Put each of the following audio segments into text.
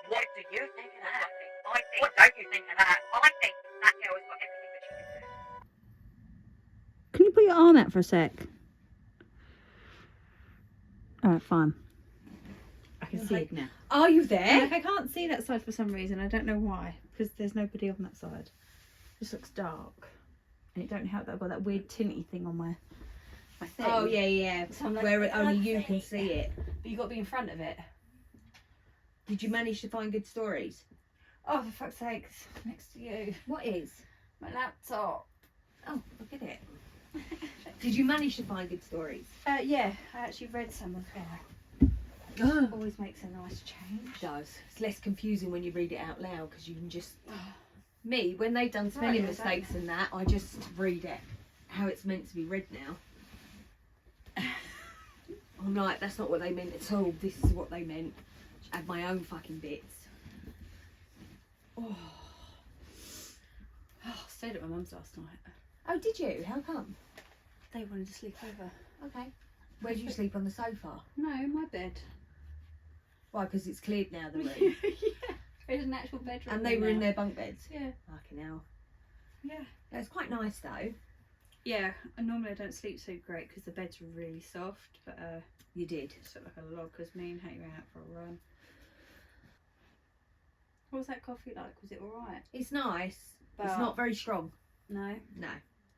What do you think of that? What don't you think of that? I think that girl has got everything that she deserves. Can you put your arm out for a sec? Alright, fine. I can see it now. Are you there? Like, I can't see that side for some reason. I don't know why. Because there's nobody on that side. It just looks dark. And it don't help that I've got that weird tinty thing on my thing. Oh yeah. So I'm like, Where only "Can't you see can see it. But you got to be in front of it. Did you manage to find good stories? Oh, for fuck's sake. It's next to you. What is? My laptop. Oh, look at it. Did you manage to find good stories? Yeah, I actually read some of there. Always makes a nice change. It does. It's less confusing when you read it out loud because you can just... Me, when they've done spelling mistakes and that, I just read it how it's meant to be read now. I'm like, that's not what they meant at all. This is what they meant. Add my own fucking bits. Oh, I stayed at my mum's last night. Oh, did you? How come? They wanted to sleep over. Okay. Where did you sleep, on the sofa? No, my bed. Why, because it's cleared now, the room? Yeah, there's an actual bedroom. And they were in their bunk beds? Yeah. Fucking hell. Yeah. It's quite nice though. Yeah, and normally I don't sleep so great because the bed's really soft, but You did. it's like a log because me and Hattie went out for a run. What was that coffee like? Was it alright? It's nice. But It's not very strong. No. No.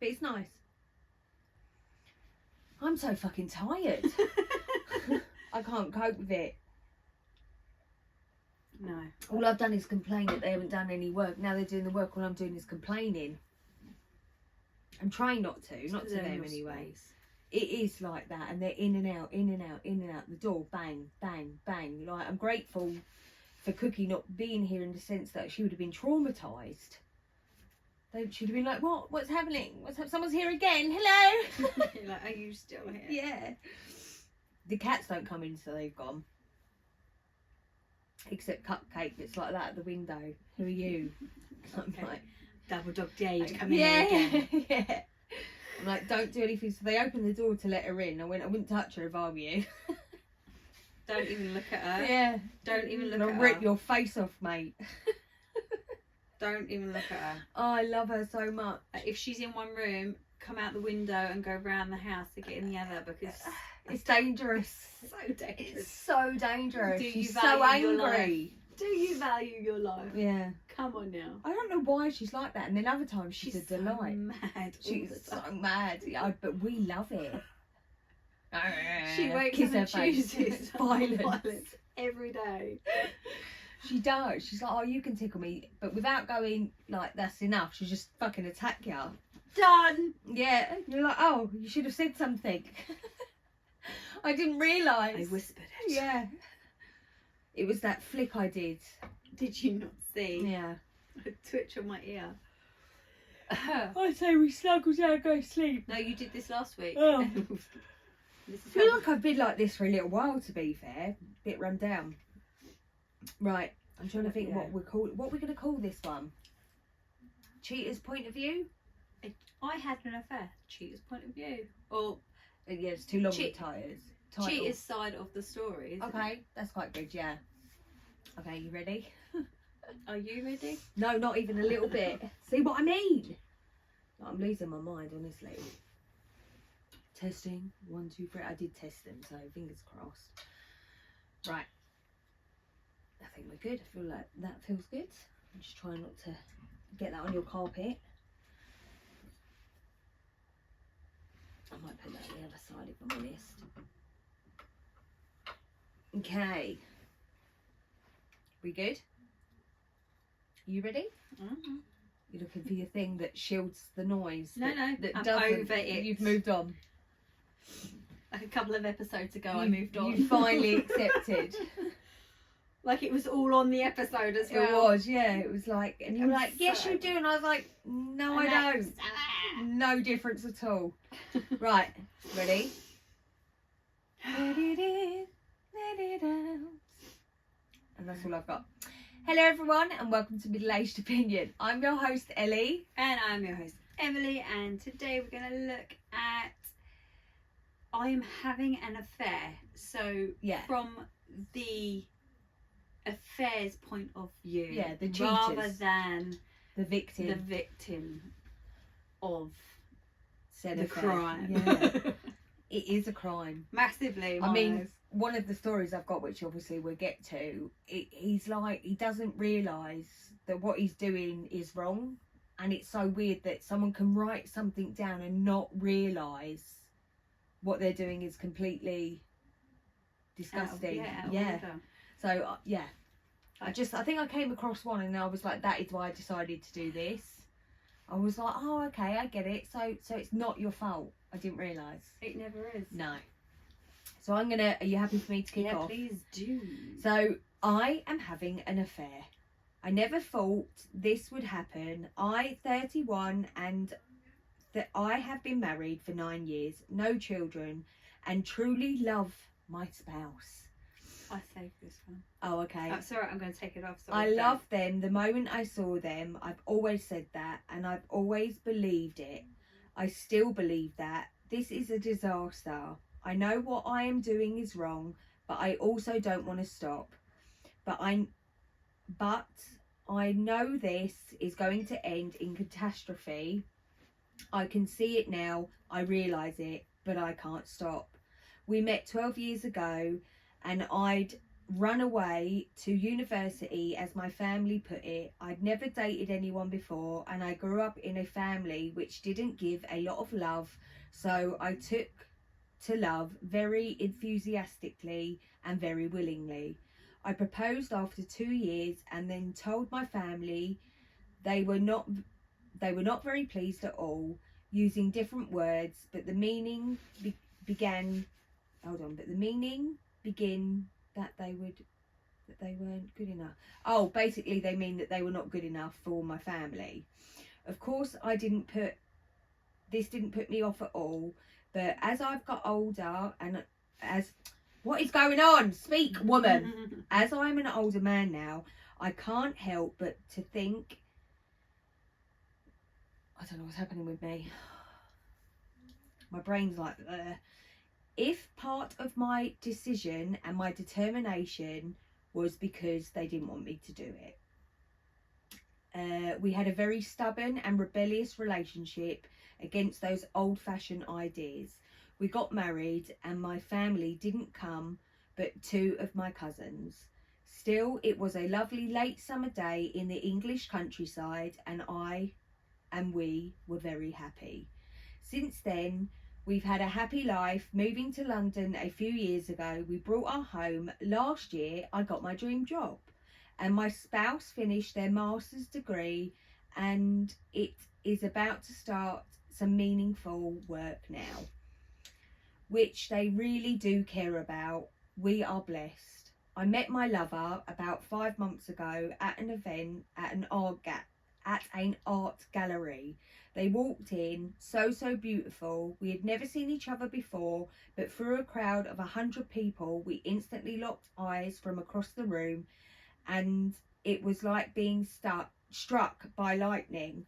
But it's nice. I'm so fucking tired. I can't cope with it. No. All I've done is complain that they haven't done any work. Now they're doing the work. All I'm doing is complaining. I'm trying not to. Not to them anyway. It is like that. And they're in and out, in and out, in and out the door. Bang, bang, bang. Like, I'm grateful for Cookie not being here in the sense that she would have been traumatised. She'd have been like, what? What's happening? Someone's here again. Hello. You're like, are you still here? Yeah. The cats don't come in, so they've gone. Except Cupcake, it's like that at the window. Who are you? I'm like, Double dog dare you to come in yeah, here again. yeah. I'm like, don't do anything. So they opened the door to let her in. I wouldn't touch her if I were you. Don't even look at her. Yeah. Don't even look I'll at her. rip your face off, mate. Don't even look at her. Oh, I love her so much. If she's in one room, come out the window and go round the house to get in the other because It's dangerous. so dangerous. It's so dangerous. Do you She's so value your angry. Do you value your life? Yeah. Come on now. I don't know why she's like that. And then other times she's a so delight. mad. She's so mad. Yeah, but we love it. She wakes Kiss up her and face. chooses Violence. every day. She does. She's like, oh, you can tickle me. But without going, like, that's enough. She'll just fucking attack you. Done. Yeah. You're like, oh, you should have said something. I didn't realise. I whispered it. Yeah. It was that flick I did. Did you not see? Yeah. A twitch on my ear. I say we snuggle down and go to sleep. No, you did this last week. Oh. This is I feel how- like I've been like this for a little while, to be fair. Bit run down. Right. I'm trying to think what we're going to call this one. Cheater's point of view? I had an affair. Cheater's point of view. Or Yeah, it's too long with tires. cheater's side of the story. Isn't Okay, that's quite good, yeah. Okay, you ready? it? Are you ready? No, not even a little bit. See what I mean? I'm losing my mind, honestly. Testing. 1, 2, 3. I did test them, so fingers crossed. Right. I think we're good. I feel like that feels good. I'm just trying not to get that on your carpet. I might put that on the other side if I'm honest. Okay. We good? You ready? Mm-hmm. You're looking for your thing that shields the noise. No, that, no, that I'm doesn't. over it. You've moved on. Like a couple of episodes ago, I moved on. You finally accepted. Like it was all on the episode as well. It was, yeah. It was like, and you were I'm like, yes, so you do. And I was like, no, I don't. No difference at all. Right, ready? Let it in, let it out. And that's all I've got. Hello, everyone, and welcome to Middle Aged Opinion. I'm your host, Ellie. And I'm your host, Emily, and today we're going to look at I am having an affair. So, Yeah. from the affair's point of view. Yeah, the rather cheaters. than The victim. the victim of said the affair. crime. Yeah. It is a crime. Massively. I mean, eyes. one of the stories I've got, which obviously we'll get to, he's like, he doesn't realise that what he's doing is wrong. And it's so weird that someone can write something down and not realise what they're doing is completely disgusting. Out of order. So, yeah. I think I came across one and I was like, that is why I decided to do this. I was like, oh, okay, I get it. So it's not your fault. I didn't realise. It never is. No. So are you happy for me to kick off? Please do. So I am having an affair. I never thought this would happen. 31 and that I have been married for 9 years, no children, and truly love my spouse. I saved this one. Oh, okay. Oh, sorry, I'm going to take it off. Sorry, I love them the moment I saw them. I've always said that, and I've always believed it. I still believe that. This is a disaster. I know what I am doing is wrong, but I also don't want to stop. But I know this is going to end in catastrophe. I can see it now. I realise it, but I can't stop. We met 12 years ago, and I'd run away to university, as my family put it. I'd never dated anyone before, and I grew up in a family which didn't give a lot of love, so I took to love very enthusiastically and very willingly. I proposed after 2 years and then told my family. They were not very pleased at all, using different words, but the meaning begin that they weren't good enough. Oh, basically they mean that they were not good enough for my family. Of course, this didn't put me off at all, but as I've got older and what is going on? Speak, woman. As I'm an older man now, I can't help but to think, I don't know what's happening with me. My brain's like, if part of my decision and my determination was because they didn't want me to do it. We had a very stubborn and rebellious relationship against those old-fashioned ideas. We got married and my family didn't come, but 2 of my cousins. Still, it was a lovely late summer day in the English countryside, and we were very happy. Since then, we've had a happy life. Moving to London a few years ago, we brought our home. Last year, I got my dream job, and my spouse finished their master's degree, and it is about to start some meaningful work now, which they really do care about. We are blessed. I met my lover about 5 months ago at an event at an art gallery. They walked in, so beautiful. We had never seen each other before, but through a crowd of 100 people, we instantly locked eyes from across the room, and it was like being struck by lightning.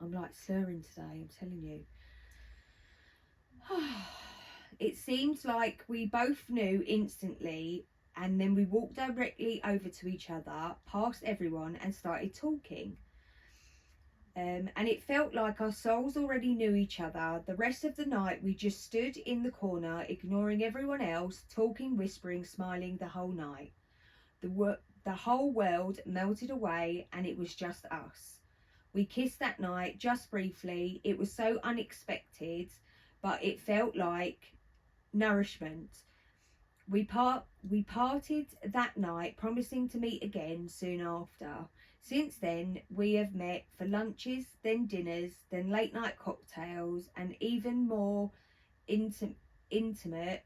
I'm like slurring today, I'm telling you. It seemed like we both knew instantly, and then we walked directly over to each other, past everyone, and started talking. And it felt like our souls already knew each other. The rest of the night we just stood in the corner, ignoring everyone else, talking, whispering, smiling the whole night. The whole world melted away, and it was just us. We kissed that night, just briefly. It was so unexpected, but it felt like nourishment. We parted that night, promising to meet again soon after. Since then, we have met for lunches, then dinners, then late night cocktails, and even more intimate.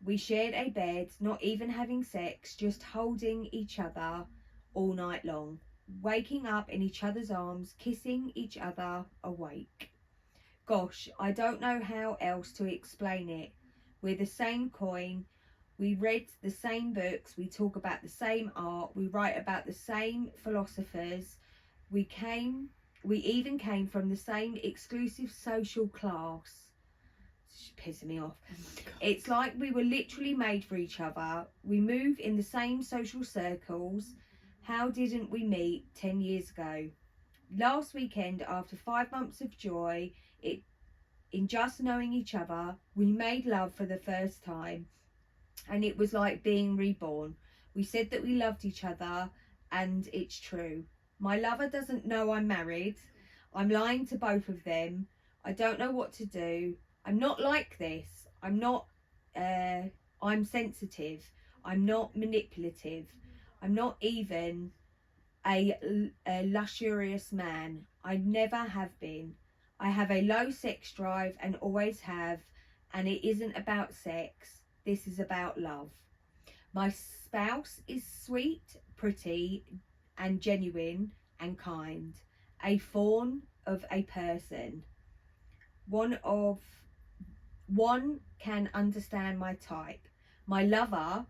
We shared a bed, not even having sex, just holding each other all night long, waking up in each other's arms, kissing each other awake. Gosh, I don't know how else to explain it. We're the same coin. We read the same books. We talk about the same art. We write about the same philosophers. We even came from the same exclusive social class. She's pissing me off. Oh my God. It's like we were literally made for each other. We move in the same social circles. How didn't we meet 10 years ago? Last weekend, after 5 months of joy, in just knowing each other, we made love for the first time, and it was like being reborn. We said that we loved each other, and it's true. My lover doesn't know I'm married. I'm lying to both of them. I don't know what to do. I'm not like this. I'm sensitive. I'm not manipulative. I'm not even a luxurious man. I never have been. I have a low sex drive and always have, and it isn't about sex. This is about love. My spouse is sweet, pretty, and genuine and kind. A fawn of a person. One can understand my type. My lover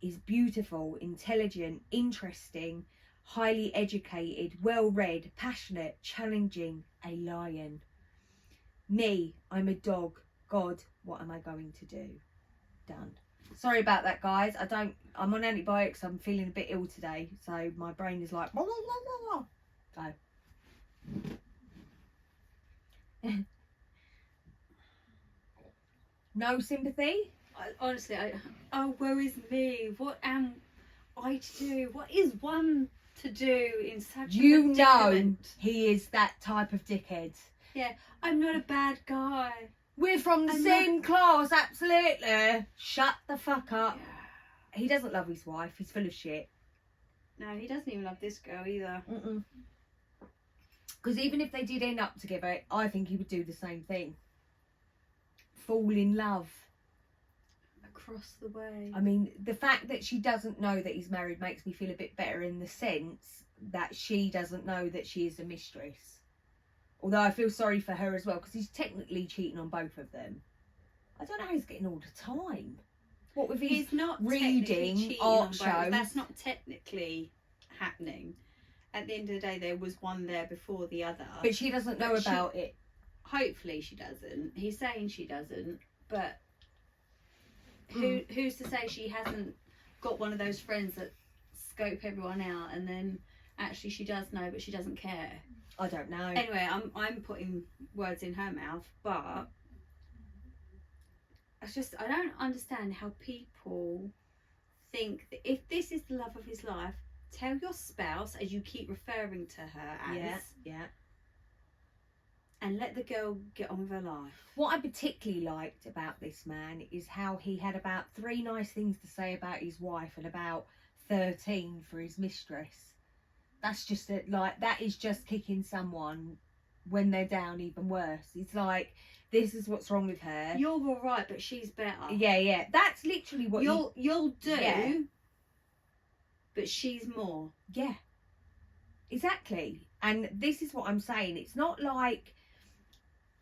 is beautiful, intelligent, interesting, highly educated, well-read, passionate, challenging, a lion. Me, I'm a dog. God, what am I going to do? Done. Sorry about that, guys. I'm on antibiotics. I'm feeling a bit ill today, so my brain is like, blah, blah, blah, blah. So. No sympathy? Honestly, oh, woe is me. What am I to do? What is one to do in such a predicament? He is that type of dickhead. Yeah, I'm not a bad guy. We're from the same class, absolutely. Shut the fuck up. Yeah. He doesn't love his wife. He's full of shit. No, he doesn't even love this girl either. Because even if they did end up together, I think he would do the same thing. Fall in love. Across the way. I mean, the fact that she doesn't know that he's married makes me feel a bit better in the sense that she doesn't know that she is a mistress. Although I feel sorry for her as well, because he's technically cheating on both of them. I don't know how he's getting all the time. What with his not reading, art shows? That's not technically happening. At the end of the day, there was one there before the other. But she doesn't know about it. Hopefully she doesn't. He's saying she doesn't, but who's to say she hasn't got one of those friends that scope everyone out, and then actually she does know, but she doesn't care. I don't know. Anyway, I'm putting words in her mouth, but I don't understand how people think that if this is the love of his life, tell your spouse, as you keep referring to her as, yeah, and let the girl get on with her life. What I particularly liked about this man is how he had about 3 nice things to say about his wife and about 13 for his mistress. That's just that is just kicking someone when they're down even worse. It's like, this is what's wrong with her. You're all right, but she's better. Yeah. That's literally what you'll do. Yeah. But she's more. Yeah. Exactly. And this is what I'm saying. It's not like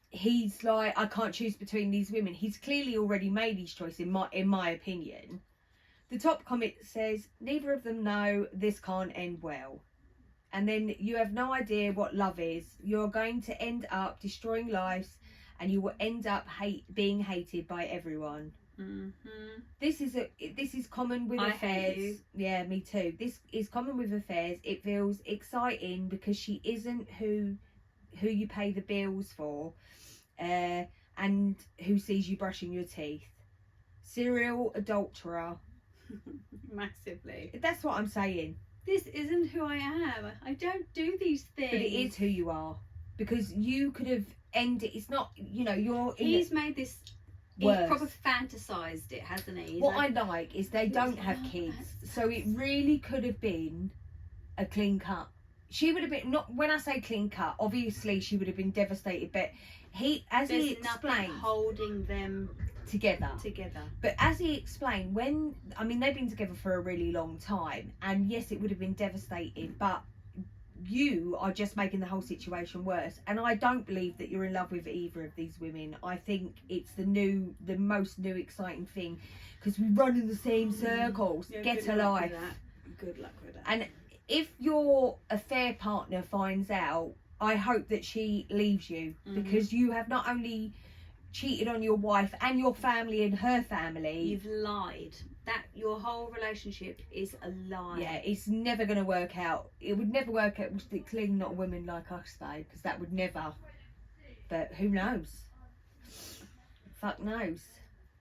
he's like, I can't choose between these women. He's clearly already made his choice, in my opinion. The top comment says, neither of them know this can't end well. And then, you have no idea what love is. You're going to end up destroying lives, and you will end up being hated by everyone. This is common with affairs. hate you. Yeah, me too. This is common with affairs. It feels exciting because she isn't who you pay the bills for, and who sees you brushing your teeth. Serial adulterer. Massively. That's what I'm saying. This isn't who I am. I don't do these things. But it is who you are, because you could have ended. It's not, you're. He's made this. Worse. He's probably fantasized it, hasn't he? What I like is they don't have kids, so it really could have been a clean cut. She would have been, not when I say clean cut, obviously she would have been devastated, but he explained, holding them together. But as he explained, they've been together for a really long time, and yes, it would have been devastating, but you are just making the whole situation worse. And I don't believe that you're in love with either of these women. I think it's the most new exciting thing, because we run in the same circles. Get a life. Good luck with that. And if your affair partner finds out, I hope that she leaves you, because you have not only cheated on your wife and your family and her family. You've lied. That your whole relationship is a lie. Yeah, it's never going to work out. It would never work out. It's clearly not women like us, though, because that would never. But who knows? Fuck knows.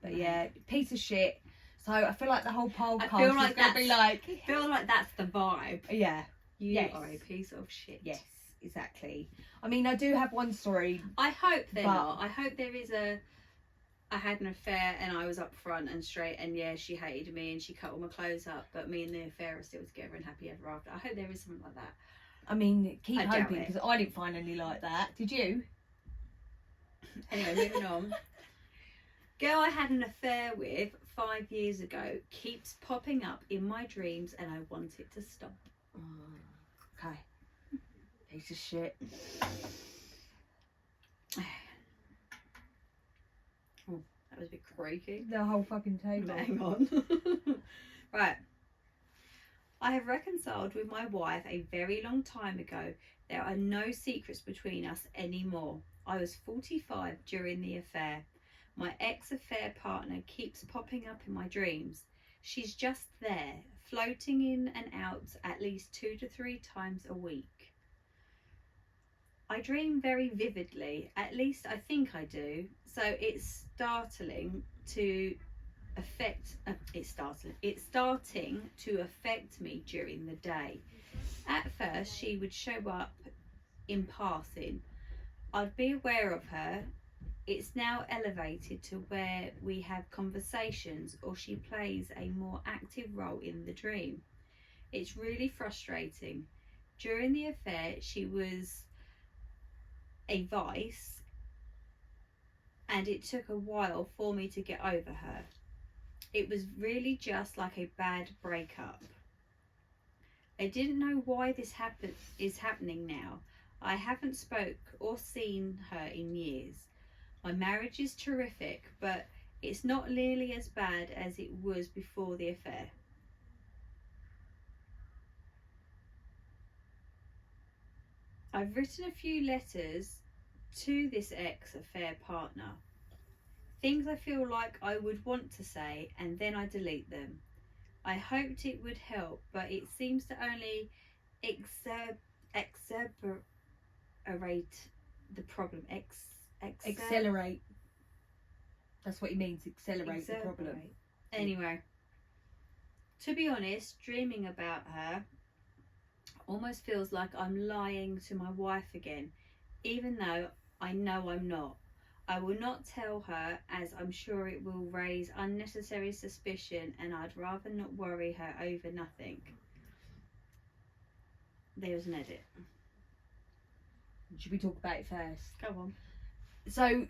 But yeah, piece of shit. So I feel like the whole podcast is going to be like... I feel like that's the vibe. Yeah. You are a piece of shit. Yes, exactly. I mean, I do have one story. I hope they're not. I hope there is I had an affair and I was up front and straight, and yeah, she hated me and she cut all my clothes up, but me and the affair are still together and happy ever after. I hope there is something like that. I mean, keep I doubt hoping, because I didn't find any like that. Did you? Anyway, moving on. Girl I had an affair with 5 years ago keeps popping up in my dreams and I want it to stop. Okay. Piece of shit. Oh, that was a bit creaky. The whole fucking table. Hang on. Right. I have reconciled with my wife a very long time ago. There are no secrets between us anymore. I was 45 during the affair. My ex-affair partner keeps popping up in my dreams. She's just there, floating in and out at least 2 to 3 times a week. I dream very vividly, at least I think I do, so it's starting to affect me during the day. At first she would show up in passing. I'd be aware of her. It's now elevated to where we have conversations or she plays a more active role in the dream. It's really frustrating. During the affair she was a vice and it took a while for me to get over her. It was really just like a bad breakup. I didn't know why this is happening now. I haven't spoke or seen her in years. My marriage is terrific, but it's not nearly as bad as it was before the affair. I've written a few letters to this ex-affair partner. Things I feel like I would want to say and then I delete them. I hoped it would help, but it seems to only exacerbate the problem. Accelerate. That's what he means, accelerate the problem. Anyway, to be honest, dreaming about her almost feels like I'm lying to my wife again, even though I know I'm not. I will not tell her, as I'm sure it will raise unnecessary suspicion and I'd rather not worry her over nothing. There's an edit. Should we talk about it first? Go on. So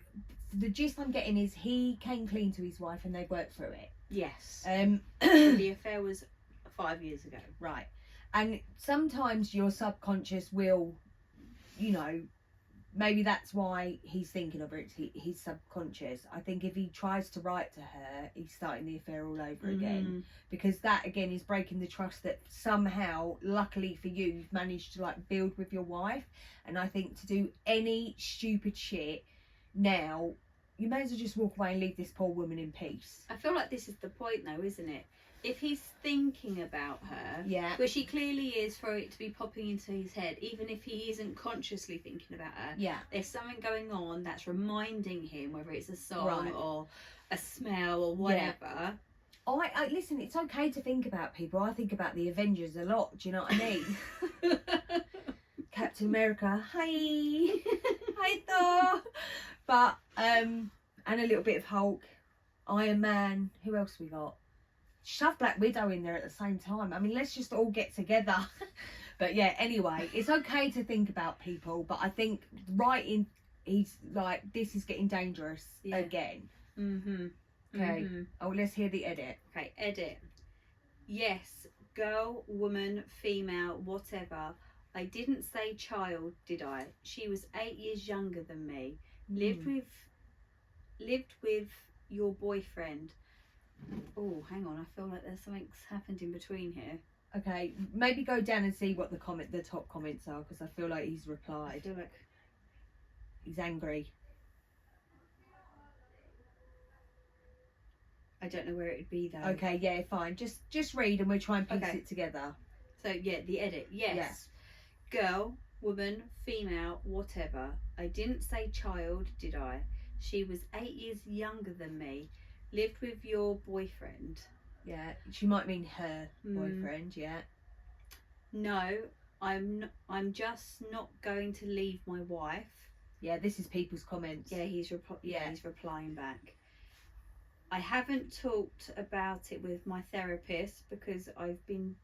the gist I'm getting is he came clean to his wife and they worked through it. Yes. So the affair was 5 years ago. Right. And sometimes your subconscious will, you know, maybe that's why he's thinking of it. He's subconscious. I think if he tries to write to her, he's starting the affair all over again. Because that, again, is breaking the trust that somehow, luckily for you, you've managed to, like, build with your wife. And I think to do any stupid shit now, you may as well just walk away and leave this poor woman in peace. I feel like this is the point, though, isn't it? If he's thinking about her, yeah, which he clearly is, for it to be popping into his head, even if he isn't consciously thinking about her, yeah, there's something going on that's reminding him, whether it's a song or a smell or whatever. Yeah. I listen, it's okay to think about people. I think about the Avengers a lot, do you know what I mean? Captain America, hi. Hi Thor. But and a little bit of Hulk, Iron Man, who else we got? Shove Black Widow in there at the same time. I mean, let's just all get together. But yeah, anyway, it's okay to think about people, but I think writing, he's like, this is getting dangerous again. Okay. Oh, let's hear the edit. Okay, edit. Yes, girl, woman, female, whatever. I didn't say child, did I? She was 8 years younger than me. Lived with your boyfriend. Oh, hang on. I feel like there's something's happened in between here. Okay, maybe go down and see what the top comments are, because I feel like he's replied. I feel like he's angry. I don't know where it would be though. Okay, yeah, fine. Just read and we'll try and piece Okay. it together. So yeah, the edit. Yes. Girl, woman, female, whatever. I didn't say child, did I? She was 8 years younger than me. Lived with your boyfriend. Yeah, she might mean her boyfriend. Yeah. No, I'm just not going to leave my wife. Yeah, this is people's comments. Yeah, he's replying back. I haven't talked about it with my therapist because I've been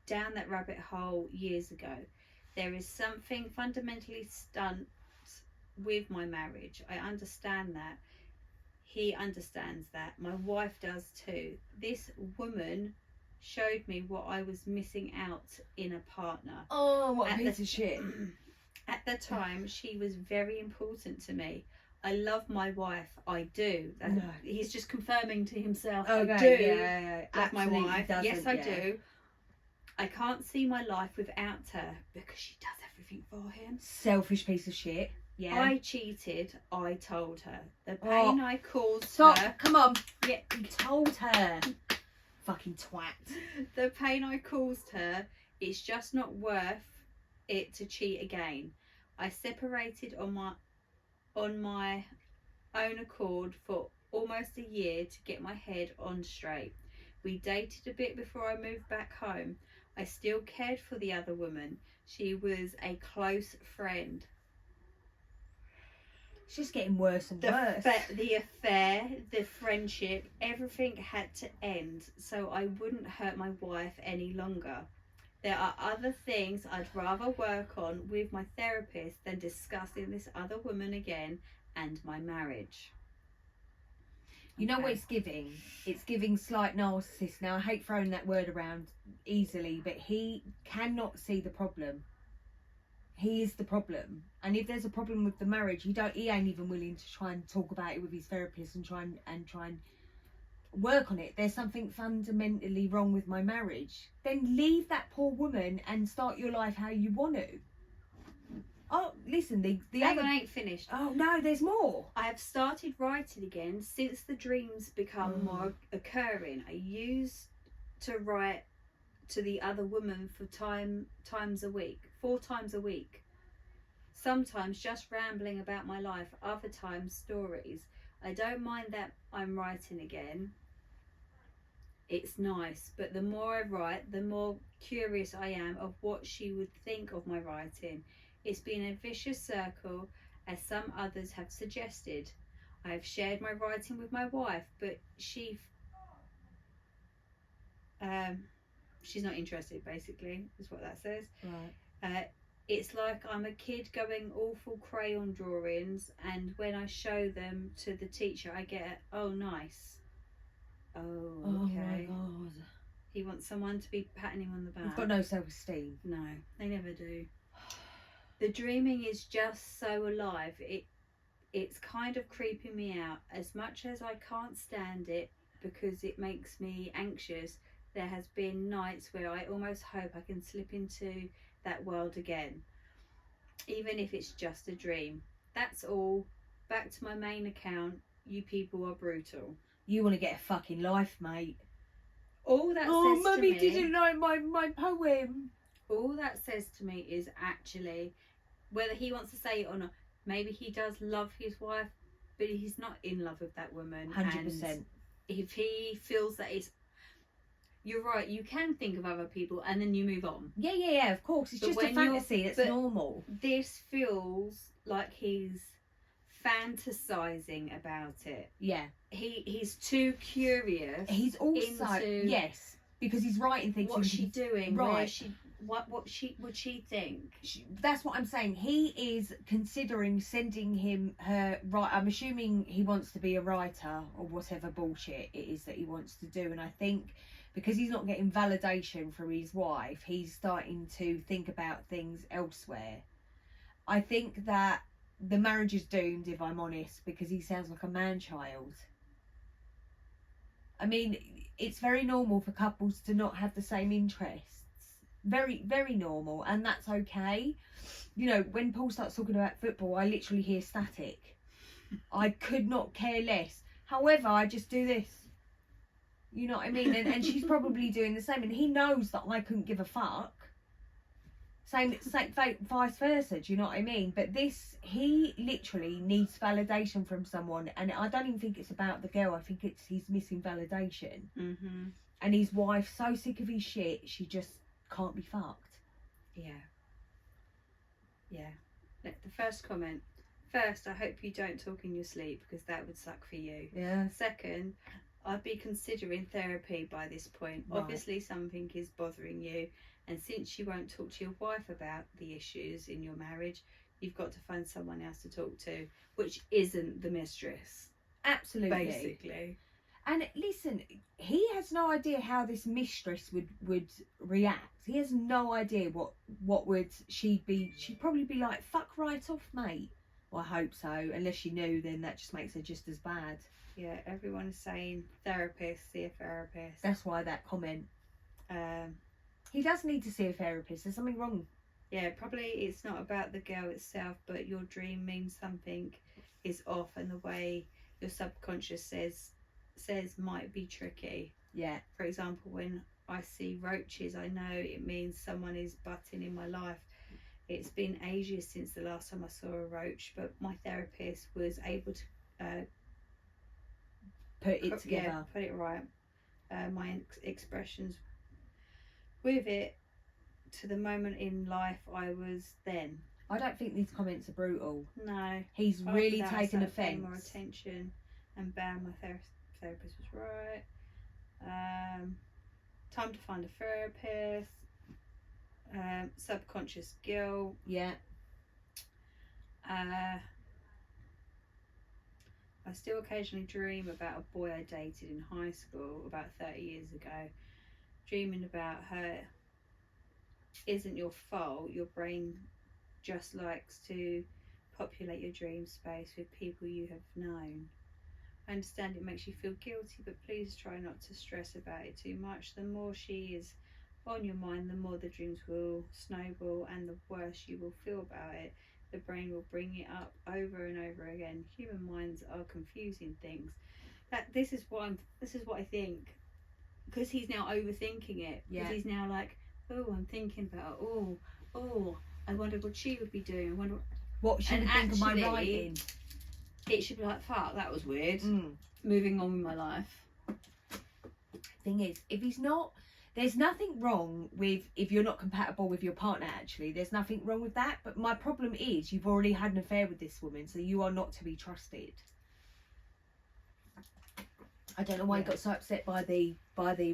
down that rabbit hole years ago. There is something fundamentally stunt with my marriage. I understand that. He understands that. My wife does too. This woman showed me what I was missing out in a partner. Oh, what a piece of shit. At the time, she was very important to me. I love my wife. I do. No. He's just confirming to himself. Okay, I do yeah, love my wife. Yes, I yeah. do. I can't see my life without her because she does everything for him. Selfish piece of shit. Yeah. I cheated. I told her. The pain I caused Stop. her. Come on. Yeah. You told her. Fucking twat. The pain I caused her, it's just not worth it to cheat again. I separated on my own accord for almost a year to get my head on straight. We dated a bit before I moved back home. I still cared for the other woman. She was a close friend. It's just getting worse and worse. The affair, the friendship, everything had to end so I wouldn't hurt my wife any longer. There are other things I'd rather work on with my therapist than discussing this other woman again and my marriage. You know what it's giving? It's giving slight narcissist. Now, I hate throwing that word around easily, but he cannot see the problem. He is the problem. And if there's a problem with the marriage, he ain't even willing to try and talk about it with his therapist and try and work on it. There's something fundamentally wrong with my marriage. Then leave that poor woman and start your life how you want to. Oh, listen, the That other... one ain't finished. Oh, no, there's more. I have started writing again since the dreams become more occurring. I used to write to the other woman for 4 times a week. Sometimes just rambling about my life, other times stories. I don't mind that I'm writing again. It's nice, but the more I write, the more curious I am of what she would think of my writing. It's been a vicious circle, as some others have suggested. I have shared my writing with my wife, but she's not interested, basically, is what that says. Right. It's like I'm a kid going awful crayon drawings, and when I show them to the teacher, I get oh, nice. Oh, okay. Oh, my God. He wants someone to be patting him on the back. He's got no self-esteem. No, they never do. The dreaming is just so alive. It's kind of creeping me out. As much as I can't stand it because it makes me anxious, there has been nights where I almost hope I can slip into that world again, even if it's just a dream. That's all. Back to my main account. You people are brutal. You want to get a fucking life, mate. All that Oh, says Mummy to me, didn't like my poem. all that says to me is actually, whether he wants to say it or not, maybe he does love his wife, but he's not in love with that woman. 100%. And if he feels that it's, you're right, you can think of other people and then you move on. Yeah, of course. It's But just a when you're- fantasy. It's but- normal. This feels like he's fantasizing about it. Yeah. He's too curious. He's also, into yes, because he's writing things. what's she doing? Right. Where she? What would she think? That's what I'm saying. He is considering sending her right. I'm assuming he wants to be a writer or whatever bullshit it is that he wants to do. And I think because he's not getting validation from his wife, he's starting to think about things elsewhere. I think that the marriage is doomed, if I'm honest, because he sounds like a man-child. I mean, it's very normal for couples to not have the same interests. Very, very normal, and that's okay. You know, when Paul starts talking about football, I literally hear static. I could not care less. However, I just do this. You know what I mean? And she's probably doing the same, and he knows that I couldn't give a fuck. Same, vice versa. Do you know what I mean? But he literally needs validation from someone, and I don't even think it's about the girl. I think he's missing validation. Mm-hmm. And his wife's so sick of his shit, she just can't be fucked. Yeah. Yeah. Look, the first comment. First, I hope you don't talk in your sleep, because that would suck for you. Yeah. Second, I'd be considering therapy by this point. Right. Obviously, something is bothering you, and since you won't talk to your wife about the issues in your marriage, you've got to find someone else to talk to, which isn't the mistress. Absolutely. Basically. And listen, he has no idea how this mistress would react. He has no idea what would she'd be. She'd probably be like, "Fuck right off, mate." Well, I hope so. Unless she knew, then that just makes her just as bad. Yeah, everyone is saying therapist, see a therapist. That's why that comment. He does need to see a therapist. There's something wrong. Yeah, probably it's not about the girl itself, but your dream means something is off, and the way your subconscious says might be tricky. Yeah. For example, when I see roaches, I know it means someone is butting in my life. It's been ages since the last time I saw a roach, but my therapist was able to put it together. Yeah, put it right. My expressions with it to the moment in life I was then. I don't think these comments are brutal. No. He's really taken Pay offence. more attention, and bam, my therapist was right. Time to find a therapist. Subconscious guilt. Yeah. I still occasionally dream about a boy I dated in high school about 30 years ago. Dreaming about her isn't your fault. Your brain just likes to populate your dream space with people you have known. I understand it makes you feel guilty, but please try not to stress about it too much. The more she is on your mind, the more the dreams will snowball, and the worse you will feel about it. The brain will bring it up over and over again. Human minds are confusing things. This is what I think, because he's now overthinking it. Yeah. Because he's now like, oh, I'm thinking about, oh, I wonder what she would be doing. I wonder what she would think of my writing. It should be like, fuck, that was weird. Mm. Moving on with my life. Thing is, if he's not, there's nothing wrong with if you're not compatible with your partner. Actually, there's nothing wrong with that. But my problem is you've already had an affair with this woman, so you are not to be trusted. I don't know why he got so upset by the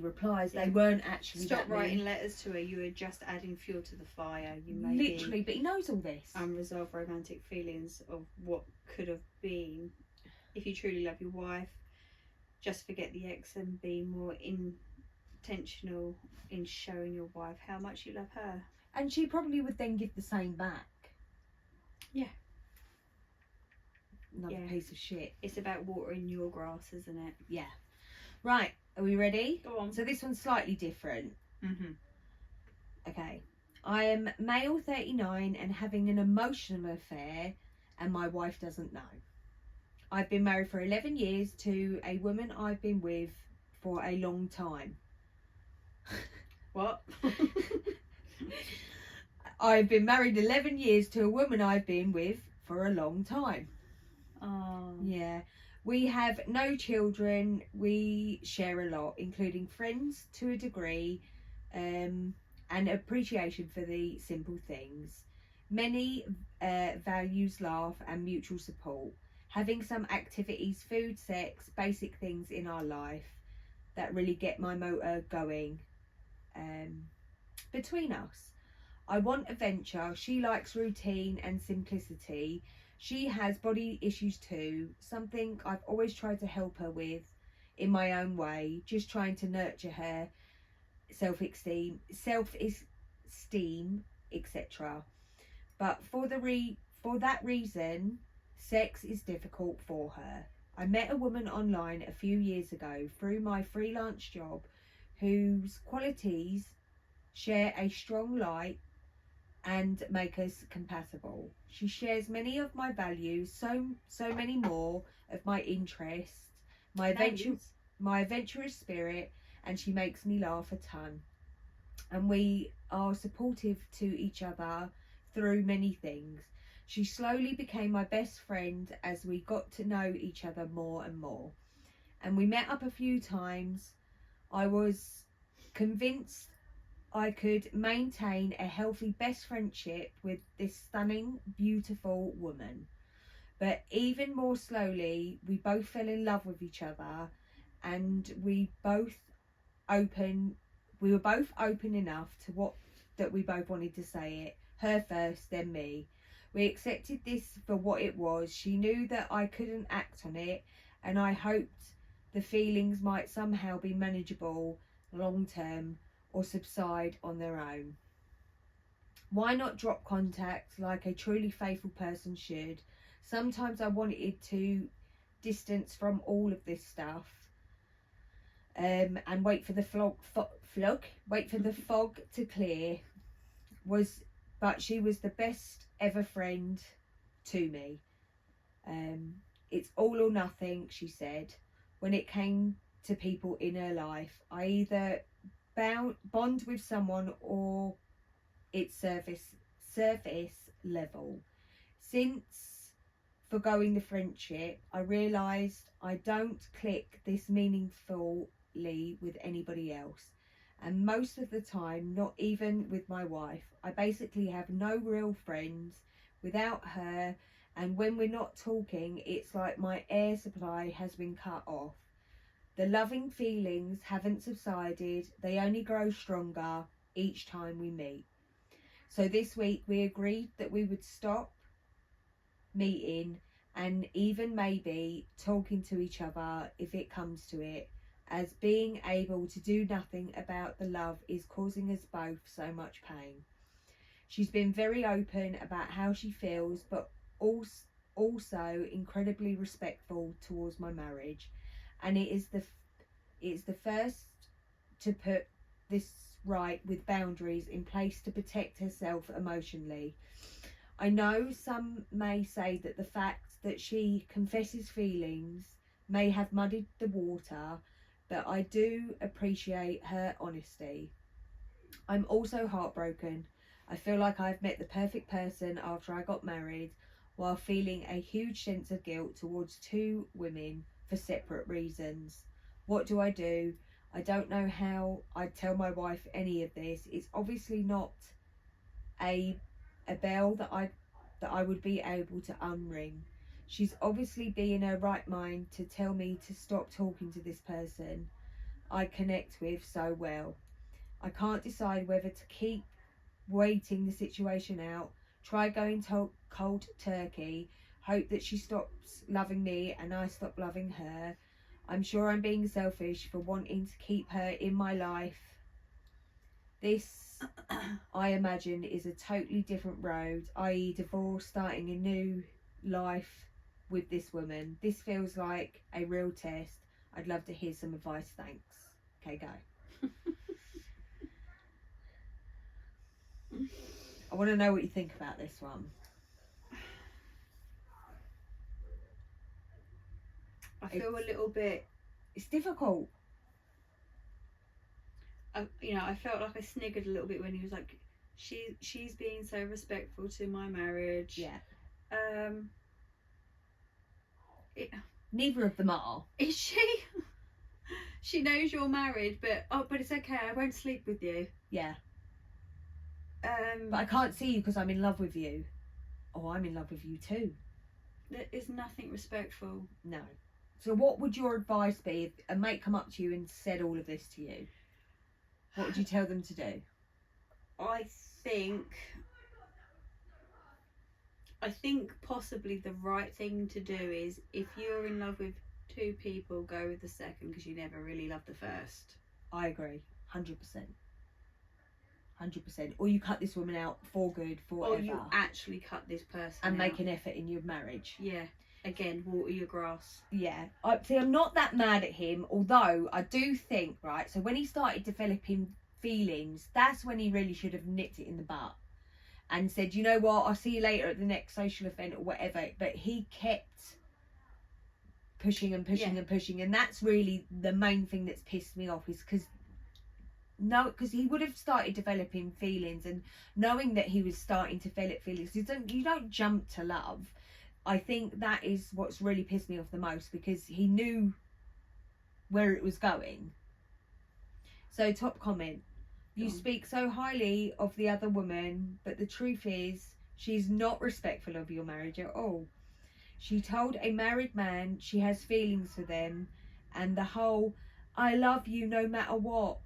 replies. They weren't actually. Stop writing letters to her. You are just adding fuel to the fire. You may literally, but he knows all this. Unresolved romantic feelings of what could have been. If you truly love your wife, just forget the ex and be more intentional in showing your wife how much you love her. And she probably would then give the same back. Yeah. Another piece of shit. It's about watering your grass, isn't it? Yeah. Right, are we ready? Go on. So this one's slightly different. Mm-hmm. Okay. I am male, 39, and having an emotional affair, and my wife doesn't know. I've been married for 11 years to a woman I've been with for a long time. What? I've been married 11 years to a woman I've been with for a long time. Oh. Yeah. We have no children. We share a lot, including friends to a degree, and appreciation for the simple things. Many values, laugh, and mutual support. Having some activities, food, sex, basic things in our life that really get my motor going between us. I want adventure. She likes routine and simplicity. She has body issues too, something I've always tried to help her with in my own way, just trying to nurture her self-esteem, etc. But for that reason, sex is difficult for her. I met a woman online a few years ago through my freelance job whose qualities share a strong light and make us compatible. She shares many of my values, so many more of my interests, my my adventurous spirit, and she makes me laugh a ton. And we are supportive to each other through many things. She slowly became my best friend as we got to know each other more and more. And we met up a few times. I was convinced I could maintain a healthy best friendship with this stunning, beautiful woman. But even more slowly, we both fell in love with each other, and we were both open enough to what that we both wanted to say it. Her first, then me. We accepted this for what it was. She knew that I couldn't act on it, and I hoped the feelings might somehow be manageable long term or subside on their own. Why not drop contact like a truly faithful person should? Sometimes I wanted to distance from all of this stuff, and wait for the fog to clear. But she was the best ever friend to me. It's all or nothing, she said. When it came to people in her life, I either bond with someone or it's surface level. Since forgoing the friendship, I realised I don't click this meaningfully with anybody else, and most of the time not even with my wife. I basically have no real friends without her, and when we're not talking, it's like my air supply has been cut off. The loving feelings haven't subsided, they only grow stronger each time we meet. So this week we agreed that we would stop meeting and even maybe talking to each other if it comes to it, as being able to do nothing about the love is causing us both so much pain. She's been very open about how she feels, but also incredibly respectful towards my marriage, and it's the first to put this right with boundaries in place to protect herself emotionally. I know some may say that the fact that she confesses feelings may have muddied the water, but I do appreciate her honesty. I'm also heartbroken. I feel like I've met the perfect person after I got married, while feeling a huge sense of guilt towards two women for separate reasons. What do? I don't know how I'd tell my wife any of this. It's obviously not a bell that I would be able to unring. She's obviously be in her right mind to tell me to stop talking to this person I connect with so well. I can't decide whether to keep waiting the situation out, try going cold turkey, hope that she stops loving me and I stop loving her. I'm sure I'm being selfish for wanting to keep her in my life. This, I imagine, is a totally different road, i.e. divorce, starting a new life with this woman. This feels like a real test. I'd love to hear some advice, thanks. Okay, go. I want to know what you think about this one. I feel a little bit... It's difficult. I felt like I sniggered a little bit when he was like, she's being so respectful to my marriage. Yeah. Neither of them are. Is she? She knows you're married, but it's okay, I won't sleep with you. Yeah. But I can't see you because I'm in love with you. Oh, I'm in love with you too. There is nothing respectful. No. So what would your advice be if a mate come up to you and said all of this to you? What would you tell them to do? I think possibly the right thing to do is, if you're in love with two people, go with the second, because you never really loved the first. I agree. 100%. 100%. Or you cut this woman out for good, forever. Or you actually cut this person and out. make an effort in your marriage. Yeah. Again, water your grass. Yeah. I'm not that mad at him, although I do think, right, so when he started developing feelings, that's when he really should have nipped it in the butt and said, you know what, I'll see you later at the next social event or whatever. But he kept pushing and pushing Yeah. and pushing, and that's really the main thing that's pissed me off, is because he would have started developing feelings, and knowing that he was starting to develop feelings, you don't jump to love. I think that is what's really pissed me off the most, because he knew where it was going. So, top comment. You speak so highly of the other woman, but the truth is she's not respectful of your marriage at all. She told a married man she has feelings for them, and the whole "I love you no matter what."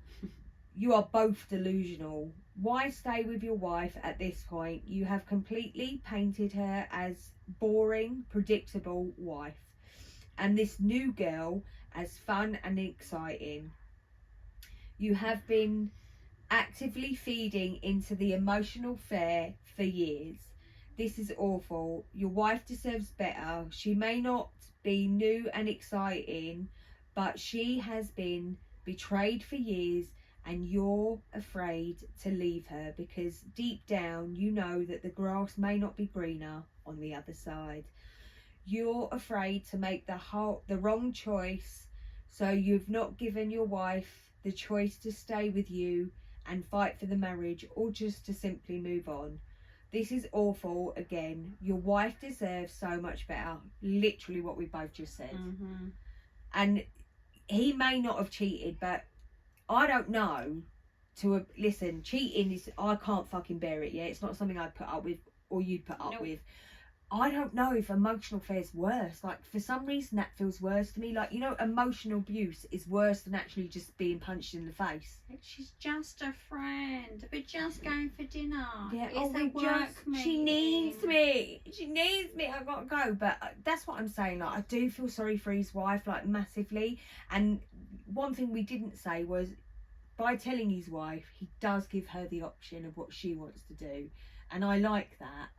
You are both delusional. Why stay with your wife at this point? You have completely painted her as boring, predictable wife, and this new girl as fun and exciting. You have been actively feeding into the emotional fare for years. This is awful. Your wife deserves better. She may not be new and exciting, but she has been betrayed for years, and you're afraid to leave her because deep down you know that the grass may not be greener on the other side. You're afraid to make the wrong choice, so you've not given your wife the choice to stay with you and fight for the marriage, or just to simply move on. This is awful. Again, your wife deserves so much better. Literally what we both just said. Mm-hmm. And he may not have cheated, but I don't know. Listen, cheating is, I can't fucking bear it. Yeah, it's not something I'd put up with, or you'd put up with. I don't know if emotional affair is worse. Like, for some reason that feels worse to me. Like, you know, emotional abuse is worse than actually just being punched in the face. She's just a friend. We're just going for dinner. Yeah, It's a work meeting. she needs me. She needs me. I gotta go. But that's what I'm saying. Like, I do feel sorry for his wife, like, massively. And one thing we didn't say was, by telling his wife, he does give her the option of what she wants to do. And I like that.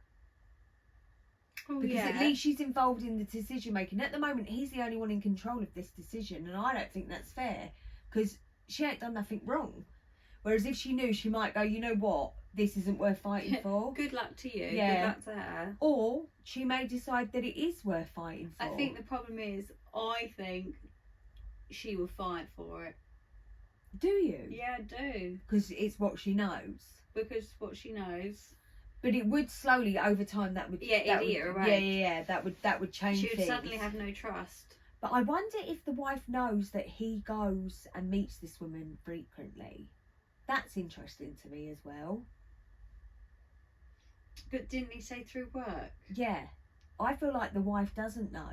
Oh, Because yeah. at least she's involved in the decision making. At the moment, he's the only one in control of this decision, and I don't think that's fair, because she ain't done nothing wrong. Whereas if she knew, she might go, you know what, this isn't worth fighting for. Good luck to you. Yeah. Good luck to her. Or she may decide that it is worth fighting for. I think the problem is, I think she will fight for it. Do you? Yeah, I do. Because it's what she knows. Because what she knows. But it would slowly, over time, that would... Yeah, that it'd eat her would, away. Yeah, that would change She would things. suddenly have no trust. But I wonder if the wife knows that he goes and meets this woman frequently. That's interesting to me as well. But didn't he say through work? Yeah. I feel like the wife doesn't know.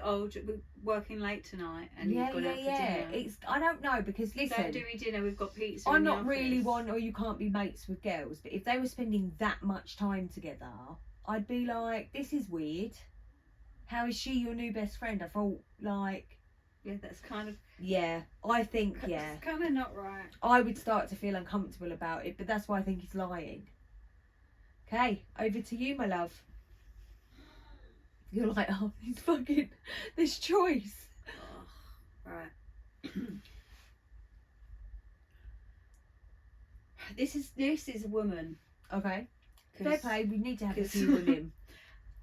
Oh, we're working late tonight and you've gone out for dinner. I don't know, because listen, Don't do me dinner, we've got pizza I'm in the not really office. one, or you can't be mates with girls, but if they were spending that much time together, I'd be like, this is weird. How is she your new best friend? I thought, like... Yeah, that's kind of... Yeah, I think, yeah. It's kind of not right. I would start to feel uncomfortable about it, but that's why I think he's lying. Okay, over to you, my love. You're like, oh, he's fucking... this choice. Oh, right. This is a woman. Okay. Fair play, we need to have a 'cause- few women.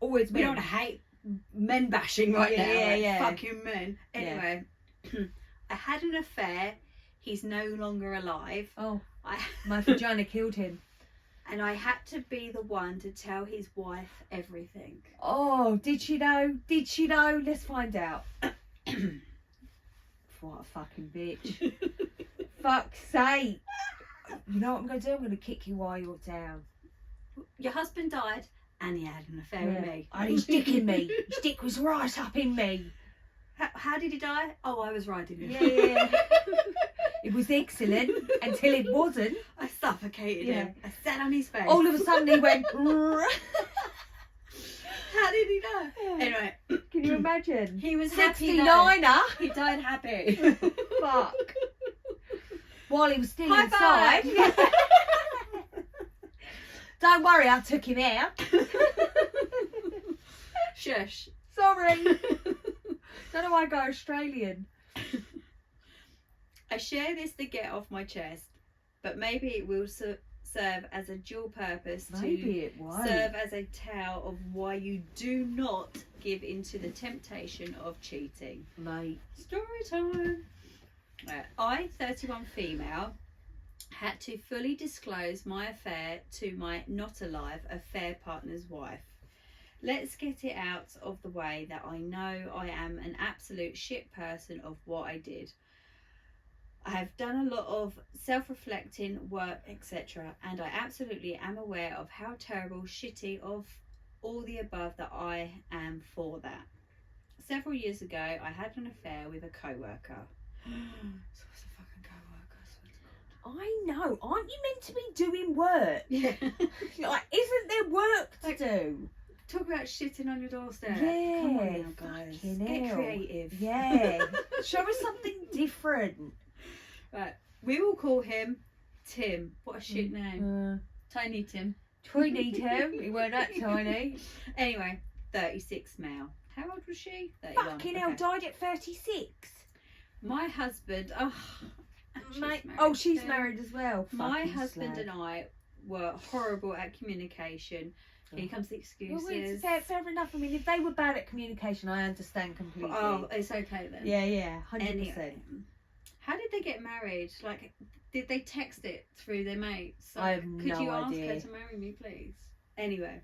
Always We men. don't hate men bashing right now. Yeah, like, yeah. Fucking men. Anyway, I had an affair. He's no longer alive. Oh, I my vagina killed him. and I had to be the one to tell his wife everything. Oh, did she know? Did she know? Let's find out. What a fucking bitch. Fuck's sake. You know what I'm going to do? I'm going to kick you while you're down. Your husband died and he had an affair with me. And his dick in me. His dick was right up in me. How did he die? Oh, I was riding him. Yeah. It was excellent until it wasn't. I suffocated Yeah. him. I sat on his face. All of a sudden he went... How did he die? Anyway, Can you imagine? he was happy. 69er. He died happy. Fuck. While he was still High inside. five. Don't worry, I took him out. Shush. Sorry. Don't know why I go Australian. I share this to get off my chest, but maybe it will serve as a dual purpose Maybe it won't. serve as a tale of why you do not give into the temptation of cheating. Mate. Story time. I, 31 female, had to fully disclose my affair to my not alive affair partner's wife. Let's get it out of the way that I know I am an absolute shit person of what I did. I have done a lot of self-reflecting work, etc., and I absolutely am aware of how terrible, shitty of all the above that I am for that. Several years ago, I had an affair with a co-worker. So what's a fucking co-worker? I swear to God. I know. Aren't you meant to be doing work? Yeah. Like, isn't there work to do? Talk about shitting on your doorstep. Yeah. Come on now, guys. Fucking Get hell. creative. Yeah. Show us something different. Right. We will call him Tim. What a shit name. Tiny Tim. Tiny Tim. He weren't that tiny. Anyway, 36 male. How old was she? 31. Fucking hell, died at 36. My husband. Oh, She's married as well. My Fucking husband slag. and I were horrible at communication. Here comes the excuses. Well, it's fair enough. I mean, if they were bad at communication, I understand completely. Oh, it's okay then. Yeah, 100%. Anyway, how did they get married? Like, did they text it through their mates? I have Could no you idea. ask her to marry me, please? Anyway,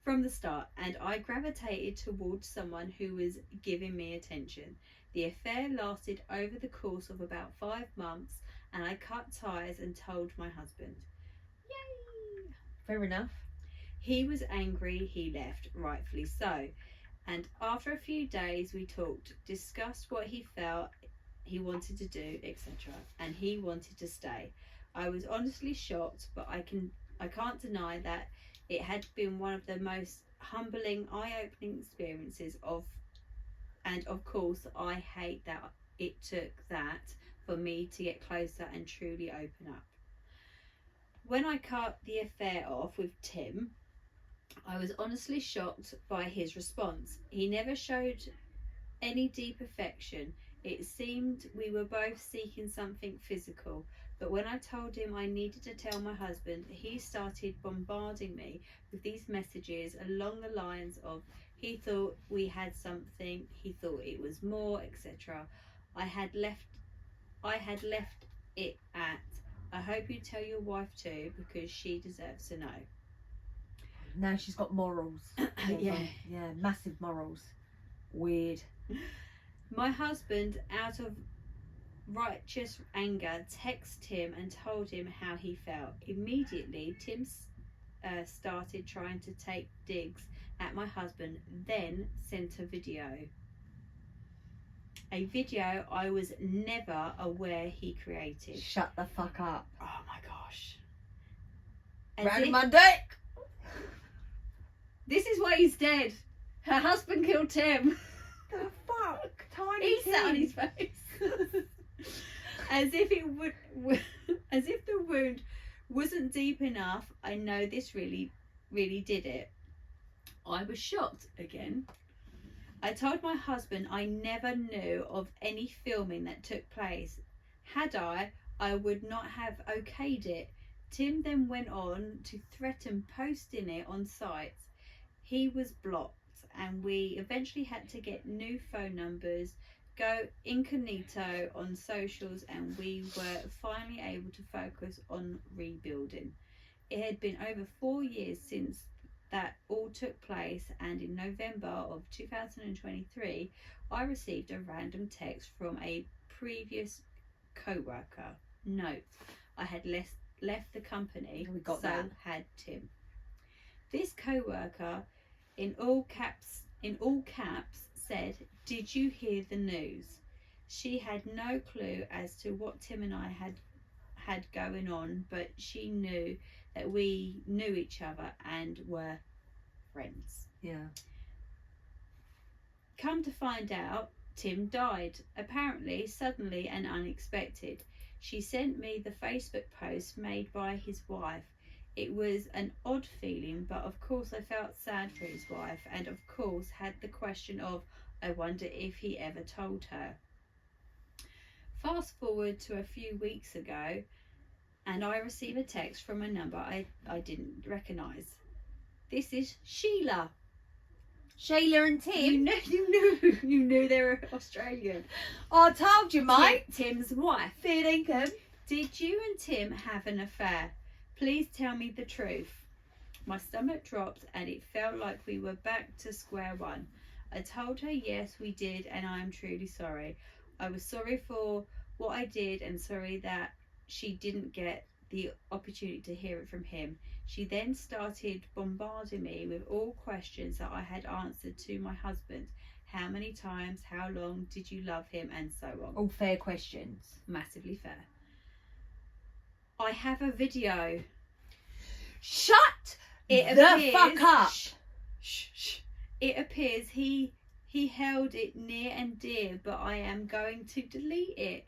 from the start, and I gravitated towards someone who was giving me attention. The affair lasted over the course of about 5 months, and I cut ties and told my husband. Yay! Fair enough. He was angry, he left, rightfully so. And after a few days we talked, discussed what he felt he wanted to do, etc. And he wanted to stay. I was honestly shocked, but I can't deny that it had been one of the most humbling, eye-opening experiences and of course I hate that it took that for me to get closer and truly open up. When I cut the affair off with Tim, I was honestly shocked by his response. He never showed any deep affection. It seemed we were both seeking something physical, but when I told him I needed to tell my husband, he started bombarding me with these messages along the lines of he thought we had something, he thought it was more, etc. I had left it at, I hope you tell your wife too, because she deserves to know. Now she's got morals. Yeah. Yeah, massive morals. Weird. My husband, out of righteous anger, texted him and told him how he felt. Immediately, Tim started trying to take digs at my husband, then sent a video. A video I was never aware he created. Shut the fuck up. Oh my gosh. Round my dick. This is why he's dead. Her husband killed Tim. The fuck? Tiny He Tim. sat on his face. As if the wound wasn't deep enough. I know this really did it. I was shocked again. I told my husband I never knew of any filming that took place. Had I would not have okayed it. Tim then went on to threaten posting it on sites. He was blocked, and we eventually had to get new phone numbers, go incognito on socials, and we were finally able to focus on rebuilding. It had been over 4 years since that all took place, and in November of 2023 I received a random text from a previous co-worker. Note, I had left the company, We got so that. had Tim. This co-worker in all caps said, "Did you hear the news?" She had no clue as to what Tim and I had going on, but she knew that we knew each other and were friends. Yeah. Come to find out, Tim died, apparently suddenly and unexpected. She sent me the Facebook post made by his wife. It was an odd feeling, but of course I felt sad for his wife, and of course had the question of, I wonder if he ever told her. Fast forward to a few weeks ago, and I receive a text from a number I didn't recognise. This is Sheila. Shayla and Tim. You knew they were Australian. I told you, mate. Tim's wife. Fair income. Did you and Tim have an affair? Please tell me the truth. My stomach dropped and it felt like we were back to square one. I told her yes, we did, and I am truly sorry. I was sorry for what I did and sorry that she didn't get the opportunity to hear it from him. She then started bombarding me with all questions that I had answered to my husband. How many times, how long did you love him, and so on. All fair questions. Massively fair. I have a video. Shut It the appears, fuck up. Shh. It appears he held it near and dear, but I am going to delete it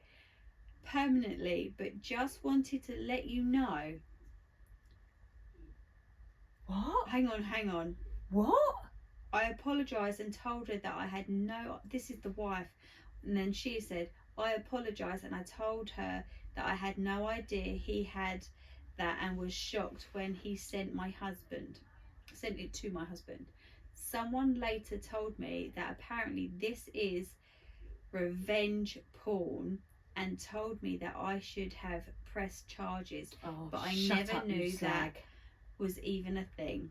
permanently, but just wanted to let you know. What? Hang on. What? I apologised and told her that I had no... This is the wife. And then she said, I apologised and I told her that I had no idea he had that and was shocked when he sent it to my husband. Someone later told me that apparently this is revenge porn and told me that I should have pressed charges, but I never knew that was even a thing.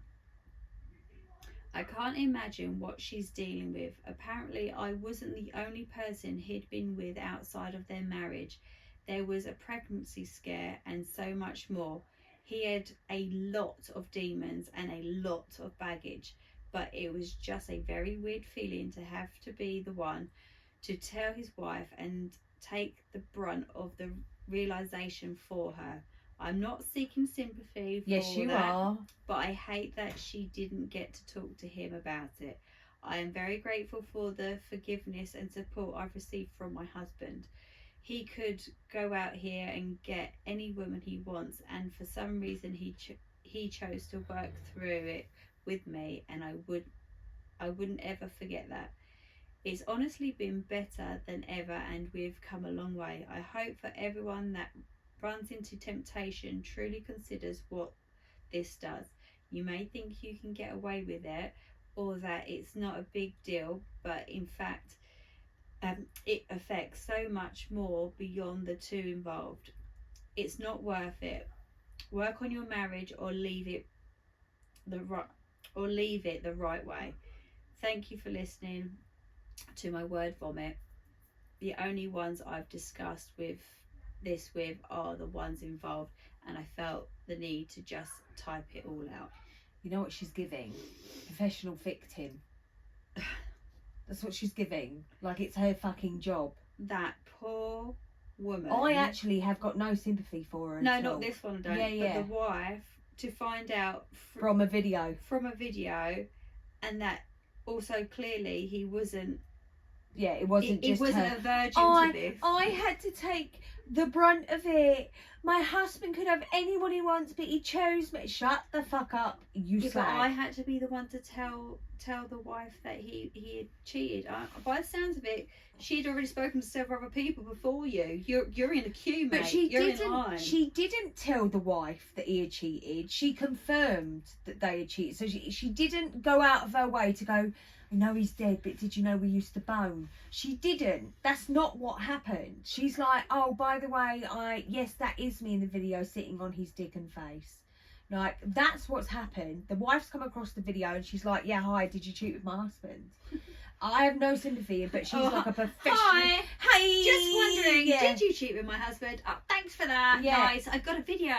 I can't imagine what she's dealing with. Apparently I wasn't the only person he'd been with outside of their marriage. There was a pregnancy scare and so much more. He had a lot of demons and a lot of baggage, but it was just a very weird feeling to have to be the one to tell his wife and take the brunt of the realization for her. I'm not seeking sympathy for yes, you that, are. but I hate that she didn't get to talk to him about it. I am very grateful for the forgiveness and support I've received from my husband. He could go out here and get any woman he wants, and for some reason he chose to work through it with me, and I wouldn't ever forget that. It's honestly been better than ever, and we've come a long way. I hope for everyone that runs into temptation truly considers what this does. You may think you can get away with it, or that it's not a big deal, but in fact it affects so much more beyond the two involved. It's not worth it. Work on your marriage or leave it the right way. Thank you for listening to my word vomit. The only ones I've discussed with are the ones involved, and I felt the need to just type it all out. You know what she's giving? Professional victim. That's what she's giving. Like it's her fucking job. That poor woman. I actually have got no sympathy for her. No, not this one, I don't. Yeah. But the wife, to find out from a video. And that also clearly he wasn't. Yeah, it wasn't just He wasn't her. a virgin to this. I had to take the brunt of it. My husband could have anyone he wants, but he chose me. Shut the fuck up, you slag. But I had to be the one to tell the wife that he had cheated. By the sounds of it, she'd already spoken to several other people before you. You're in a queue, mate. But she didn't tell the wife that he had cheated. She confirmed that they had cheated. So she didn't go out of her way to go, I know he's dead, but did you know we used to bone? She didn't. That's not what happened. She's like, oh, by the way, yes, that is me in the video sitting on his dick and face. Like, that's what's happened. The wife's come across the video and she's like, yeah, hi, did you cheat with my husband? I have no sympathy, but she's like a professional. Hi. Hey. Just wondering, did you cheat with my husband? Oh, thanks for that. Yeah. Nice. I've got a video.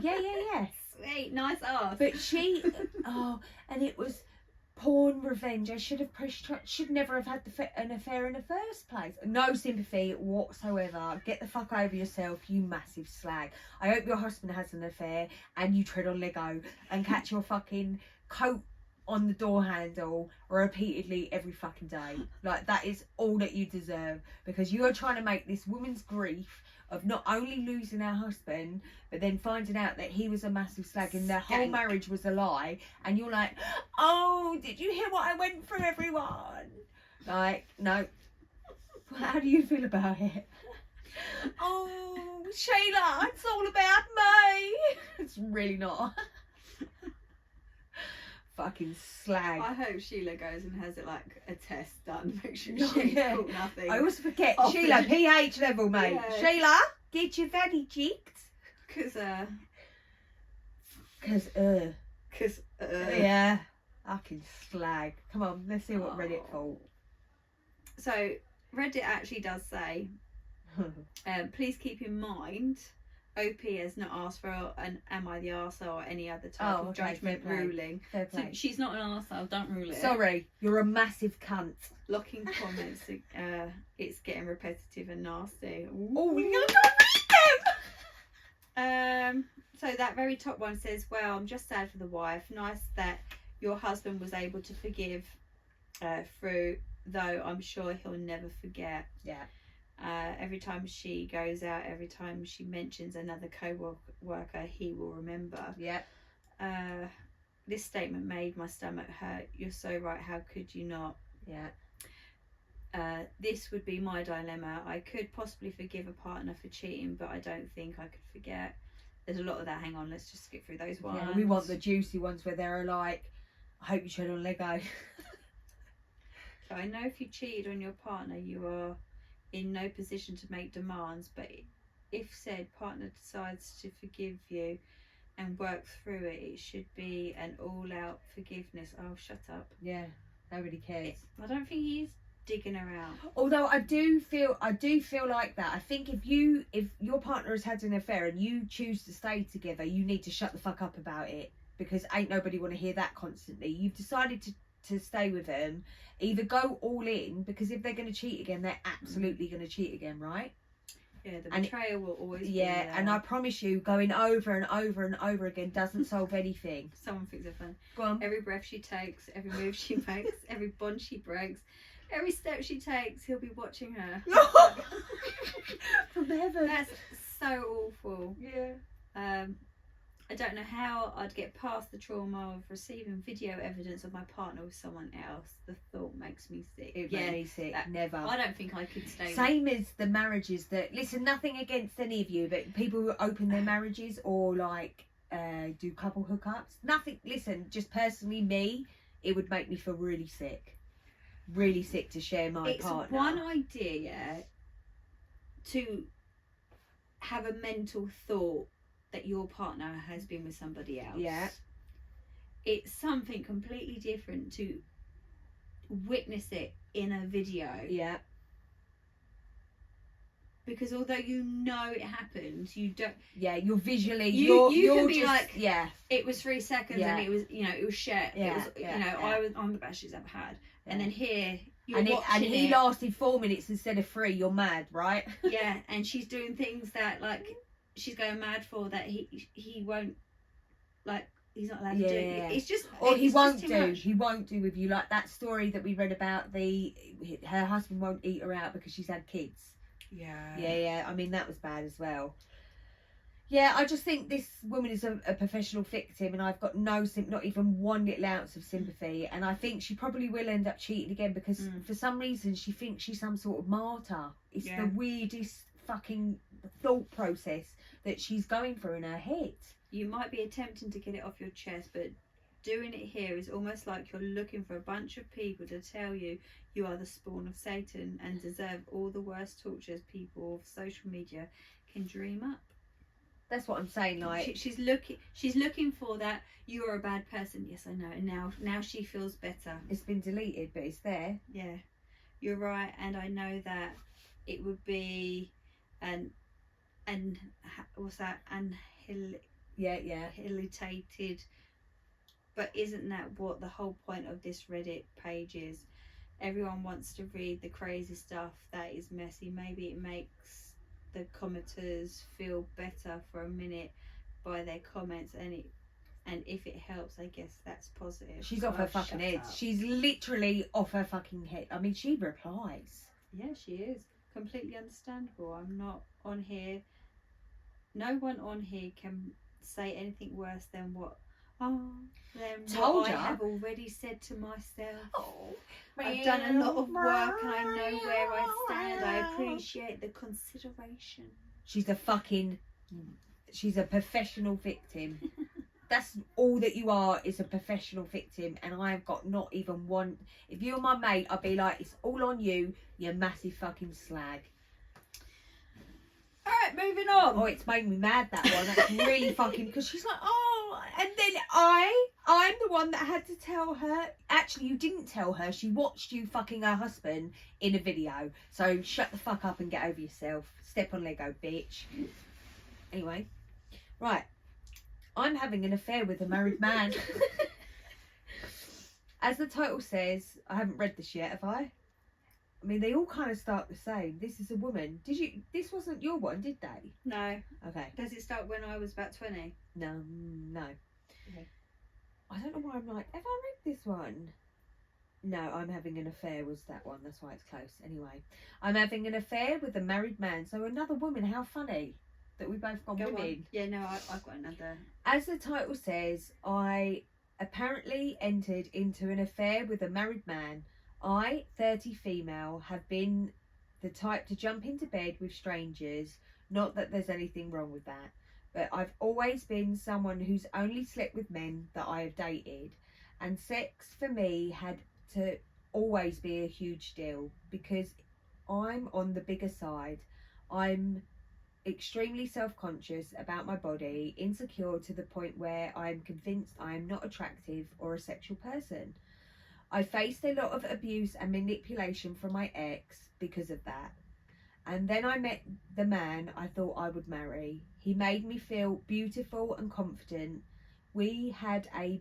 Yeah. Sweet. Nice ass. But she, and it was porn revenge. I should never have had an affair in the first place. No sympathy whatsoever. Get the fuck over yourself, you massive slag. I hope your husband has an affair and you tread on Lego and catch your fucking coat on the door handle repeatedly every fucking day. Like, that is all that you deserve, because you are trying to make this woman's grief of not only losing her husband, but then finding out that he was a massive slag and their whole marriage was a lie, and you're like, oh, did you hear what I went through, everyone? Like, no. How do you feel about it? Oh, Shayla, it's all about me. It's really not. Fucking slag. I hope Sheila goes and has it like a test done. Make sure No, she ain't yeah. caught nothing. I always forget. Oh, Sheila, pH level, mate. Yeah. Sheila, get your fanny cheeked. Because Yeah. Fucking slag. Come on, let's see what Reddit thought. So Reddit actually does say, please keep in mind, OP has not asked for an am I the arsehole or any other type of judgment ruling. Fair play. So she's not an arsehole, don't rule it. Sorry, you're a massive cunt. Locking comments, it's getting repetitive and nasty. Oh, you don't read them! So that very top one says, well, I'm just sad for the wife. Nice that your husband was able to forgive through, though I'm sure he'll never forget. Yeah. Every time she goes out, every time she mentions another co-worker, he will remember. Yeah. This statement made my stomach hurt. You're so right. How could you not? Yeah. This would be my dilemma. I could possibly forgive a partner for cheating, but I don't think I could forget. There's a lot of that. Hang on, let's just skip through those ones. Yeah, we want the juicy ones where they're like, I hope you tread on Lego. So I know if you cheated on your partner, you are in no position to make demands, but if said partner decides to forgive you and work through it, it should be an all-out forgiveness. Oh, shut up. Yeah, nobody cares. I don't think he's digging around. Although I do feel like that. I think if your partner has had an affair and you choose to stay together, you need to shut the fuck up about it, because ain't nobody want to hear that constantly. You've decided to stay with them. Either go all in, because if they're going to cheat again, they're absolutely going to cheat again, right? Yeah, the betrayal will always be yeah, there. and I promise you, going over and over and over again doesn't solve anything. Someone thinks they're funny. Go on. Every breath she takes, every move she makes, every bond she breaks, every step she takes, he'll be watching her. From heaven. That's so awful. Yeah. I don't know how I'd get past the trauma of receiving video evidence of my partner with someone else. The thought makes me sick. It made me sick. Never. I don't think I could stay. Same as the marriages that, listen, nothing against any of you, but people who open their marriages or like do couple hookups. Nothing. Listen, just personally, me, it would make me feel really sick. Really sick to share my partner. It's one idea, yeah, to have a mental thought that your partner has been with somebody else. Yeah. It's something completely different to witness it in a video. Yeah. Because although you know it happened, you don't. Yeah, you're visually. You you're can be just, like, yeah, it was 3 seconds, Yeah. and it was, it was shit. Yeah, It was, yeah. I'm the best she's ever had. Yeah. And then here, you're and watching he it. lasted 4 minutes instead of 3. You're mad, right? Yeah, and she's doing things that like she's going mad for that he won't, like, he's not allowed to do. Yeah. It's just, Or he it's won't just too do. much. He won't do with you, like that story that we read about. Her husband won't eat her out because she's had kids. Yeah. Yeah. I mean, that was bad as well. Yeah, I just think this woman is a professional victim, and I've got not even one little ounce of sympathy. And I think she probably will end up cheating again because for some reason she thinks she's some sort of martyr. It's the weirdest fucking thought process that she's going through in her head. You might be attempting to get it off your chest, but doing it here is almost like you're looking for a bunch of people to tell you you are the spawn of Satan and deserve all the worst tortures people of social media can dream up. That's what I'm saying. Like she's looking for that. You are a bad person. Yes, I know. And now she feels better. It's been deleted, but it's there. Yeah, you're right, and I know that it would be what's that? Irritated. But isn't that what the whole point of this Reddit page is? Everyone wants to read the crazy stuff that is messy. Maybe it makes the commenters feel better for a minute by their comments, and if it helps, I guess that's positive. She's So off her I've fucking shut head. up. She's literally off her fucking head. I mean, she replies. Yeah, she is. Completely understandable. I'm not on here. No one on here can say anything worse than what Told I ya. have already said to myself. Oh, I've done a lot of work and I know where I stand. I appreciate the consideration. She's a professional victim. That's all that you are, is a professional victim, and I have got not even one. If you were my mate, I'd be like, it's all on you, you massive fucking slag. Alright, moving on. Oh, it's made me mad, that one. That's really fucking, because she's like, oh, and then I'm the one that had to tell her. Actually, you didn't tell her. She watched you fucking her husband in a video. So shut the fuck up and get over yourself. Step on Lego, bitch. Anyway, right. I'm having an affair with a married man. As the title says, I haven't read this yet, have I? I mean, they all kind of start the same. This is a woman. This wasn't your one, did they? No. Okay. Does it start when I was about 20? No. Okay. I don't know why I'm like, have I read this one? No, I'm having an affair was that one. That's why it's close. Anyway, I'm having an affair with a married man. So another woman. How funny that we both gone women. On. Yeah, no, I've got another. As the title says, I apparently entered into an affair with a married man. I, 30 female, have been the type to jump into bed with strangers. Not that there's anything wrong with that, but I've always been someone who's only slept with men that I have dated, and sex for me had to always be a huge deal because I'm on the bigger side. I'm extremely self-conscious about my body, insecure to the point where I'm convinced I am not attractive or a sexual person. I faced a lot of abuse and manipulation from my ex because of that. And then I met the man I thought I would marry. He made me feel beautiful and confident. We had a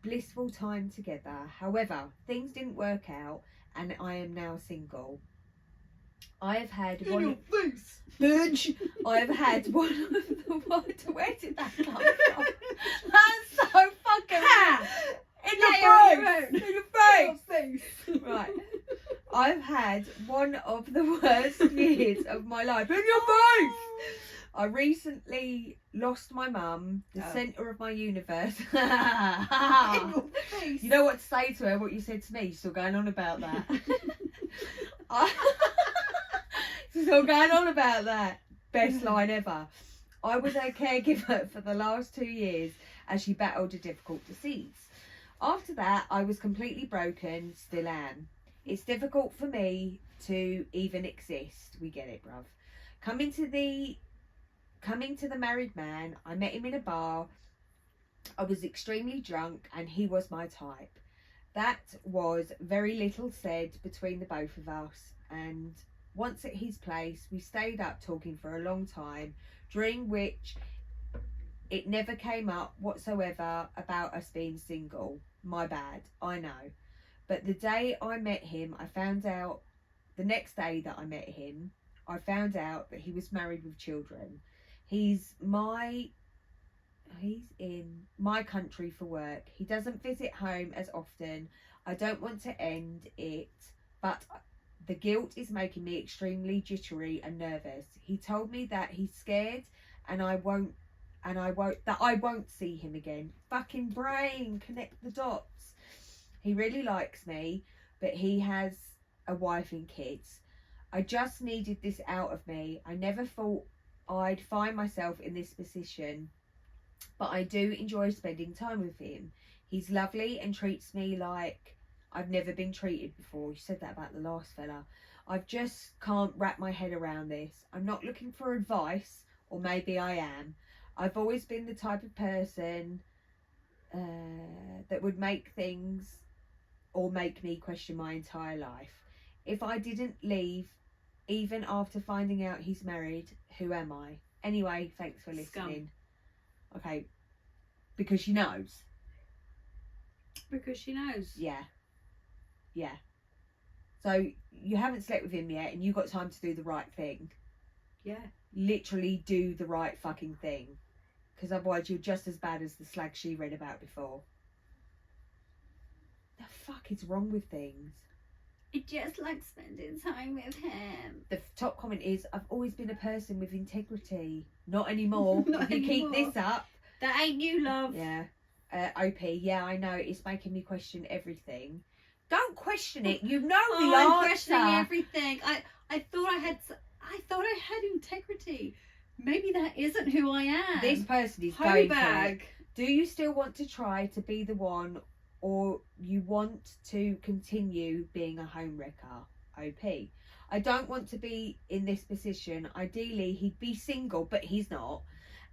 blissful time together. However, things didn't work out and I am now single. I have had one... Bitch! I have had one of the... Where did that come from? That's so fucking... In your face! Right. I've had one of the worst years of my life. In your face! I recently lost my mum, the centre of my universe. In your face. You know what to say to her, what you said to me? You're still going on about that. Still going on about that. Best line ever. I was her caregiver for the last 2 years as she battled a difficult disease. After that, I was completely broken, still am. It's difficult for me to even exist. We get it, bruv. Coming to the married man, I met him in a bar. I was extremely drunk and he was my type. That was very little said between the both of us, and once at his place, we stayed up talking for a long time, during which it never came up whatsoever about us being single. My bad, I know. But the day I met him, the next day that I met him, I found out that he was married with children. He's in my country for work. He doesn't visit home as often. I don't want to end it, but the guilt is making me extremely jittery and nervous. He told me that he's scared and I won't see him again. Fucking brain, connect the dots. He really likes me, but he has a wife and kids. I just needed this out of me. I never thought I'd find myself in this position, but I do enjoy spending time with him. He's lovely and treats me like I've never been treated before. You said that about the last fella. I just can't wrap my head around this. I'm not looking for advice, or maybe I am. I've always been the type of person that would make things or make me question my entire life. If I didn't leave, even after finding out he's married, who am I? Anyway, thanks for listening. Scum. Okay, because she knows. Because she knows. Yeah. So you haven't slept with him yet, and you got time to do the right thing. Yeah. Literally do the right fucking thing, because otherwise you're just as bad as the slag she read about before. The fuck is wrong with things? I just like spending time with him. The top comment is, I've always been a person with integrity. Not anymore. Not if you anymore. keep this up. That ain't you, love. Yeah. OP, yeah, I know. It's making me question everything. Don't question it. You know the answer. I'm questioning everything. I thought I had integrity. Maybe that isn't who I am. This person is Holy going bag. for it. Do you still want to try to be the one, or you want to continue being a home wrecker? OP. I don't want to be in this position. Ideally, he'd be single, but he's not.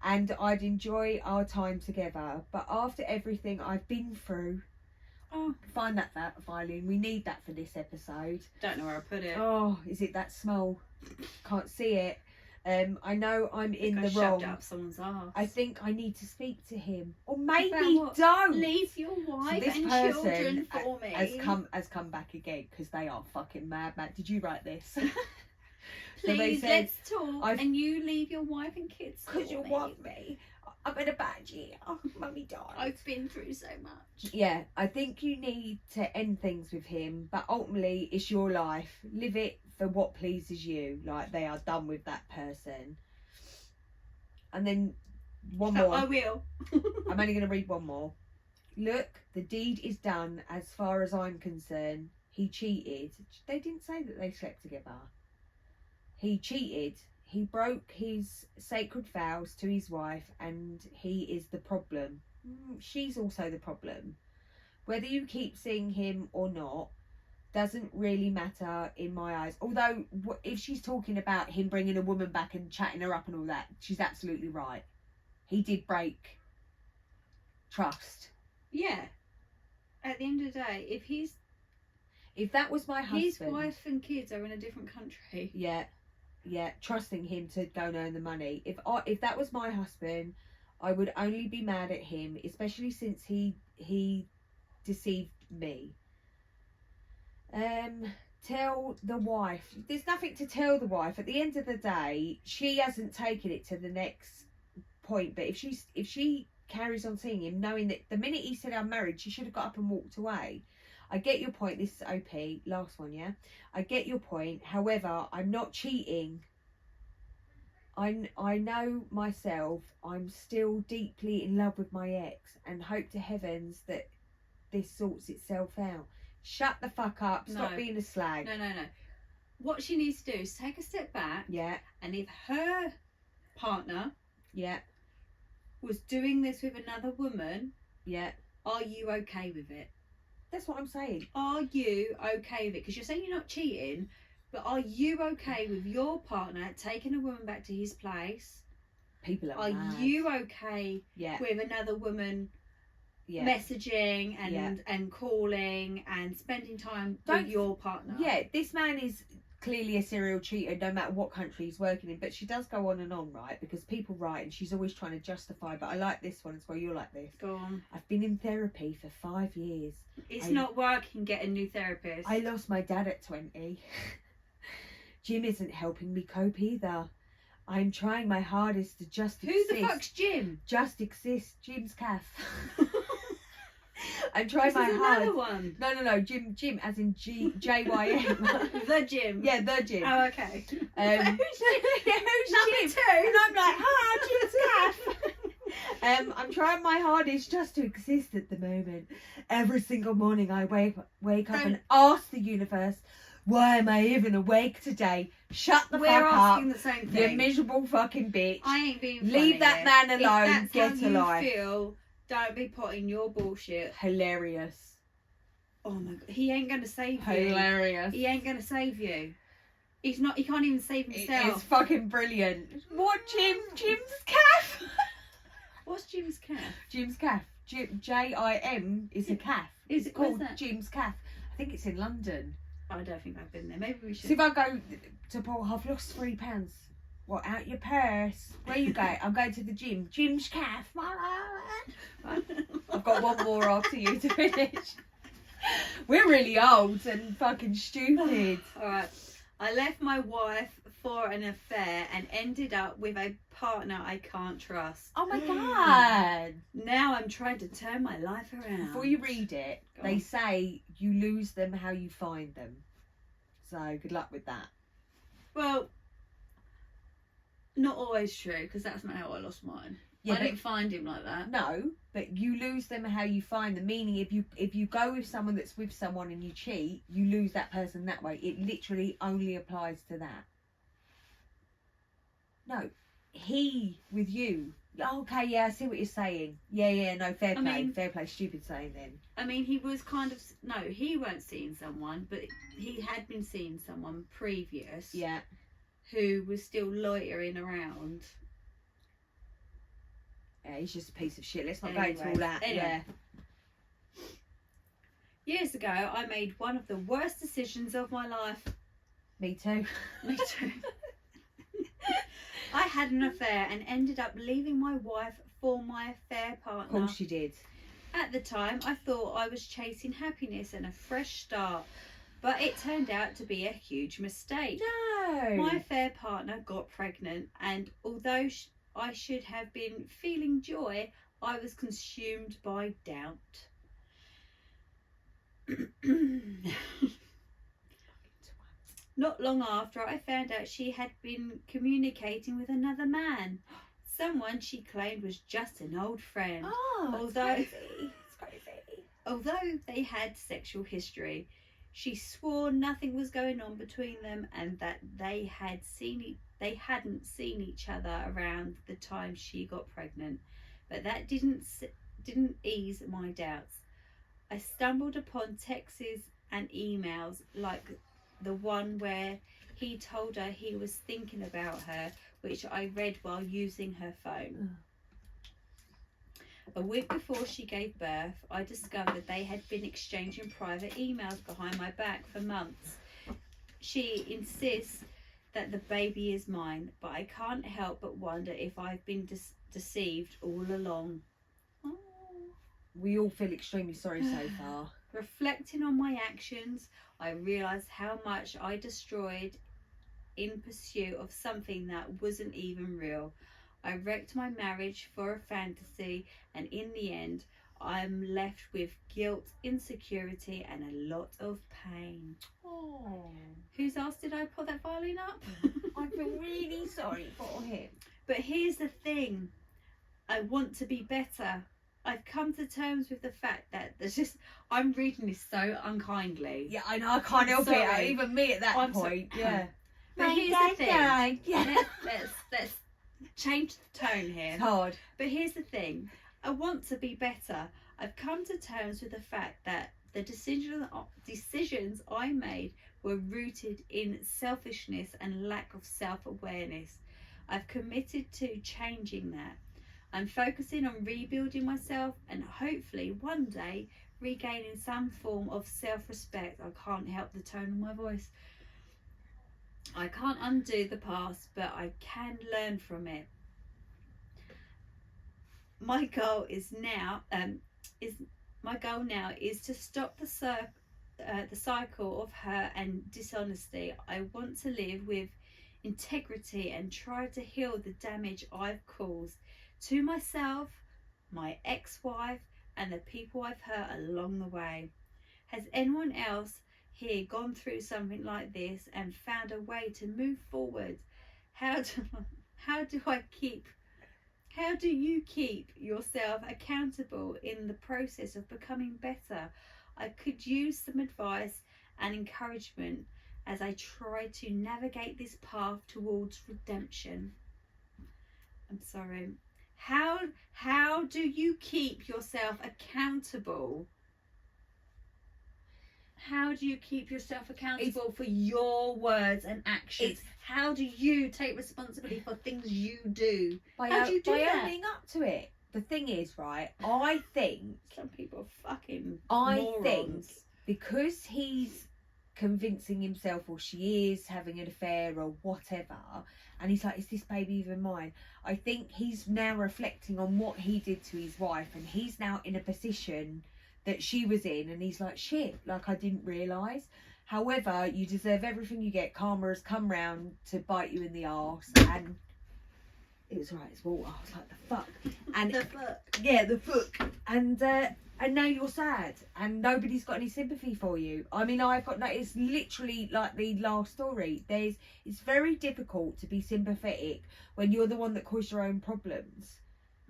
And I'd enjoy our time together. But after everything I've been through... Oh, find that violin. We need that for this episode. Don't know where I put it. Oh, is it that small? Can't see it. I know I'm in the I wrong. shoved it up someone's arse. I think I need to speak to him, or maybe About what? don't. Leave your wife So this and person children for me. has come back again because they are fucking mad. Did you write this? So they Please, said, let's talk. And you leave your wife and kids for because you me. want me. I'm in a bad year. Mummy died. I've been through so much. Yeah, I think you need to end things with him, but ultimately it's your life. Live it for what pleases you. Like, they are done with that person. And then one more. I will. I'm only going to read one more. Look, the deed is done as far as I'm concerned. He cheated. They didn't say that they slept together. He cheated. He broke his sacred vows to his wife, and he is the problem. She's also the problem. Whether you keep seeing him or not doesn't really matter in my eyes. Although, if she's talking about him bringing a woman back and chatting her up and all that, she's absolutely right. He did break trust. Yeah. At the end of the day, if that was my husband, his wife and kids are in a different country. Yeah, trusting him to go and earn the money. If that was my husband, I would only be mad at him, especially since he deceived me. Tell the wife. There's nothing to tell the wife. At the end of the day, she hasn't taken it to the next point. But if she carries on seeing him, knowing that the minute he said I'm married, she should have got up and walked away. I get your point. This is OP. Last one, yeah? I get your point. However, I'm not cheating. I know myself. I'm still deeply in love with my ex and hope to heavens that this sorts itself out. Shut the fuck up. Stop being a slag. No. What she needs to do is take a step back. Yeah. And if her partner was doing this with another woman, are you okay with it? That's what I'm saying. Are you okay with it? Because you're saying you're not cheating, but are you okay with your partner taking a woman back to his place? People are mad. You okay with another woman messaging and calling and spending time with your partner? Yeah, this man is clearly a serial cheater no matter what country he's working in, but she does go on and on, right? Because people write and she's always trying to justify, but I like this one as well. You're like this. Go on. I've been in therapy for 5 years. It's not working. Get a new therapist. I lost my dad at 20. Jim isn't helping me cope either. I'm trying my hardest to just exist. Who the fuck's Jim? Just exist. Jim's calf. I'm trying my hardest. Another one. No. Jim, as in JYM. The Jim. Yeah, the Jim. Oh, okay. Who's Number Jim? 2. And I'm like, hi, Jim's calf. I'm trying my hardest just to exist at the moment. Every single morning I wake up and ask the universe, why am I even awake today? Shut the fuck up. We're asking the same thing. You miserable fucking bitch. I ain't being funny. Leave that man alone. If that's Get how a life. You feel, don't be putting your bullshit. Hilarious. Oh my god, he ain't gonna save you. Hilarious. He ain't gonna save you. He's not. He can't even save himself. It's fucking brilliant. What Jim's calf? What's Jim's calf? Jim's calf. JIM is a calf. Is It's called that? Jim's calf. I think it's in London. I don't think I've been there. Maybe we should. So if I go to Paul, I've lost £3. What, out your purse? Where you go? I'm going to the gym. Jim's calf. I've got one more after you to finish. We're really old and fucking stupid. Alright. I left my wife for an affair and ended up with a partner I can't trust. Oh my god. Now I'm trying to turn my life around. Before you read it, they say you lose them how you find them. So good luck with that. Well, not always true, because that's not how I lost mine. Yeah, I didn't find him like that. No, but you lose them how you find them. Meaning, if you go with someone that's with someone and you cheat, you lose that person that way. It literally only applies to that. No, he with you. Okay, yeah, I see what you're saying. Yeah, no, fair I play. mean- Fair play, stupid saying then. I mean, he was kind of, no, he weren't seeing someone, but he had been seeing someone previous Yeah. who was still loitering around. Yeah, he's just a piece of shit. Let's not go into all Anyway, that. anyway. Years ago, I made one of the worst decisions of my life. Yeah. Me too. Me too. I had an affair and ended up leaving my wife for my affair Of partner. course you did. At the time, I thought I was chasing happiness and a fresh start, but it turned out to be a huge mistake. No. My affair partner got pregnant, and although I should have been feeling joy, I was consumed by doubt. Not long after, I found out she had been communicating with another man, someone she claimed was just an old friend. Oh, Although- it's crazy. It's crazy. Although they had sexual history, she swore nothing was going on between them and that they hadn't seen each other around the time she got pregnant. But that didn't ease my doubts. I stumbled upon texts and emails like the one where he told her he was thinking about her, which I read while using her phone. A week before she gave birth, I discovered they had been exchanging private emails behind my back for months. She insists that the baby is mine, but I can't help but wonder if I've been deceived all along. Oh. We all feel extremely sorry so far. Reflecting on my actions, I realised how much I destroyed in pursuit of something that wasn't even real. I wrecked my marriage for a fantasy, and in the end, I'm left with guilt, insecurity, and a lot of pain. Oh, Whose ass did I put that violin up? I feel really sorry for him. But here's the thing. I want to be better. I've come to terms with the fact that I'm reading this so unkindly. Yeah, I know. I can't help Sorry. it. Even me at that I'm point. so- Yeah. But here's the thing. Yeah. Let's change the tone here. It's hard. But here's the thing. I want to be better. I've come to terms with the fact that the decisions I made were rooted in selfishness and lack of self-awareness. I've committed to changing that. I'm focusing on rebuilding myself and hopefully one day regaining some form of self-respect. I can't help the tone of my voice. I can't undo the past, but I can learn from it. My goal now is to stop the cycle of hurt and dishonesty. I want to live with integrity and try to heal the damage I've caused to myself, my ex-wife, and the people I've hurt along the way. Has anyone else here gone through something like this and found a way to move forward? How do you keep yourself accountable in the process of becoming better? I could use some advice and encouragement as I try to navigate this path towards redemption. I'm sorry. How do you keep yourself accountable? How do you keep yourself accountable for your words and actions? How do you take responsibility for things you do? How do you do by that? owning up to it. The thing is, right, I think Some people are fucking I morons. think because he's convincing himself, or she is having an affair or whatever, and he's like, is this baby even mine? I think he's now reflecting on what he did to his wife, and he's now in a position that she was in, and he's like, shit, like I didn't realise. However, you deserve everything you get. Karma has come round to bite you in the arse, and it was right, it's water. I was like, the fuck. And The fuck. yeah, the fuck. And now you're sad, and nobody's got any sympathy for you. I mean, I've got that. It's literally like the last story. It's very difficult to be sympathetic when you're the one that caused your own problems.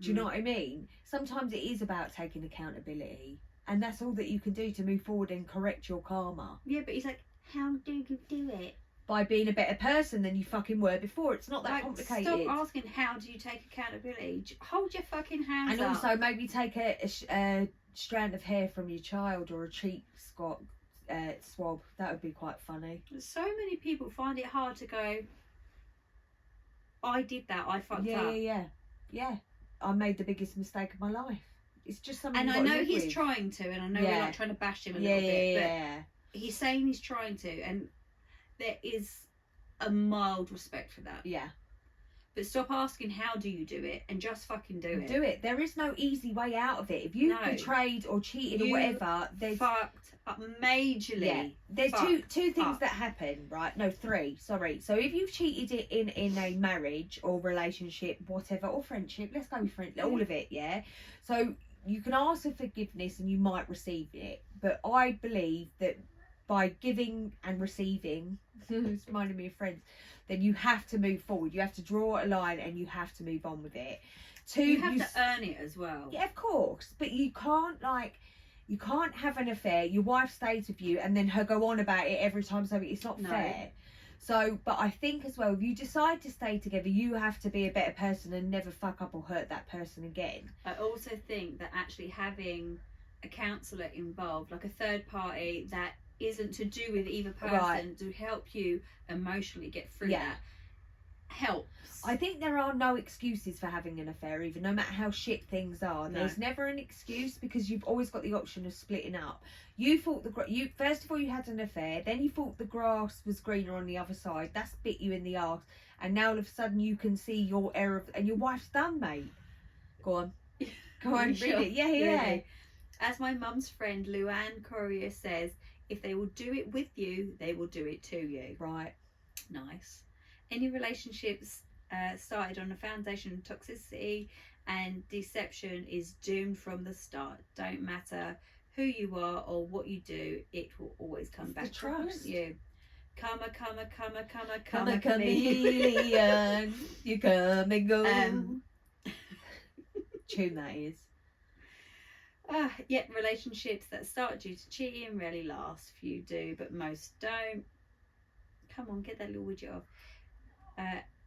Do you know what I mean? Sometimes it is about taking accountability, and that's all that you can do to move forward and correct your karma. Yeah, but he's like, how do you do it? by being a better person than you fucking were before. It's not that Like, complicated. Stop asking how do you take accountability. Hold your fucking hands And up. also maybe take a strand of hair from your child or a cheek swab. That would be quite funny. So many people find it hard to go, I did that, I fucked up. Yeah. I made the biggest mistake of my life. It's just something. And you've I got to know live he's with. trying to, and I know we're not trying to bash him a Yeah, little bit, yeah. but he's saying he's trying to, and there is a mild respect for that. Yeah. But stop asking how do you do it, and just fucking do it. Do it. There is no easy way out of it. If you've betrayed or cheated or whatever, there's fucked up majorly. Yeah. There's two things that happen, right? No, three. Sorry. So if you've cheated in a marriage or relationship, whatever, or friendship, let's go with friendship, all of it. Yeah. So you can ask for forgiveness and you might receive it, but I believe that by giving and receiving, it's reminding me of Friends, then you have to move forward. You have to draw a line and you have to move on with it. You have to earn it as well. Yeah, of course. But you can't have an affair, your wife stays with you and then her go on about it every time something. It's not fair. So, but I think as well, if you decide to stay together, you have to be a better person and never fuck up or hurt that person again. I also think that actually having a counsellor involved, like a third party that isn't to do with either person, to help you emotionally get through that, helps. I think there are no excuses for having an affair either, no matter how shit things are. There's never an excuse, because you've always got the option of splitting up. You thought first of all you had an affair, then you thought the grass was greener on the other side. That's bit you in the arse, and now all of a sudden you can see your error, and your wife's done, mate. Go on, read it. Yeah. As my mum's friend Luann Courier says, if they will do it with you, they will do it to you. Right. Nice. Any relationships started on a foundation of toxicity and deception is doomed from the start. Don't matter who you are or what you do, it will always come back to haunt you. Come a chameleon. You come and go. Tune that is. Yet relationships that start due to cheating rarely last. Few do, but most don't. Come on, get that little widget off.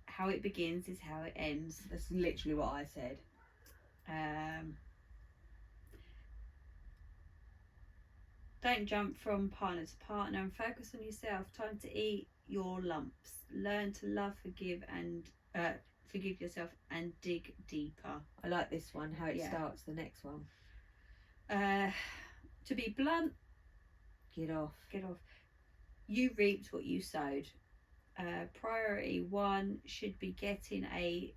How it begins is how it ends. That's literally what I said. Don't jump from partner to partner and focus on yourself. Time to eat your lumps. Learn to love, forgive yourself and dig deeper. I like this one, how it starts, the next one. To be blunt, get off. You reaped what you sowed. Priority 1 should be getting a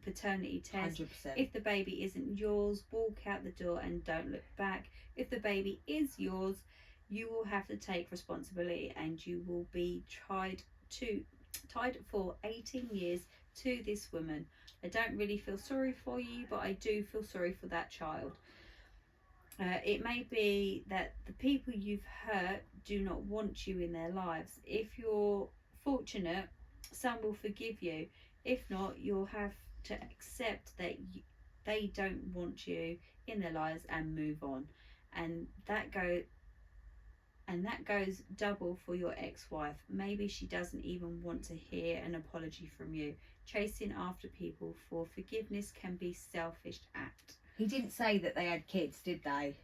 paternity test. 100%. If the baby isn't yours, walk out the door and don't look back. If the baby is yours, you will have to take responsibility, and you will be tied for 18 years to this woman. I don't really feel sorry for you, but I do feel sorry for that child. It may be that the people you've hurt do not want you in their lives. If you're fortunate, some will forgive you. If not, you'll have to accept that they don't want you in their lives and move on. And that goes double for your ex-wife. Maybe she doesn't even want to hear an apology from you. Chasing after people for forgiveness can be a selfish act. He didn't say that they had kids, did they?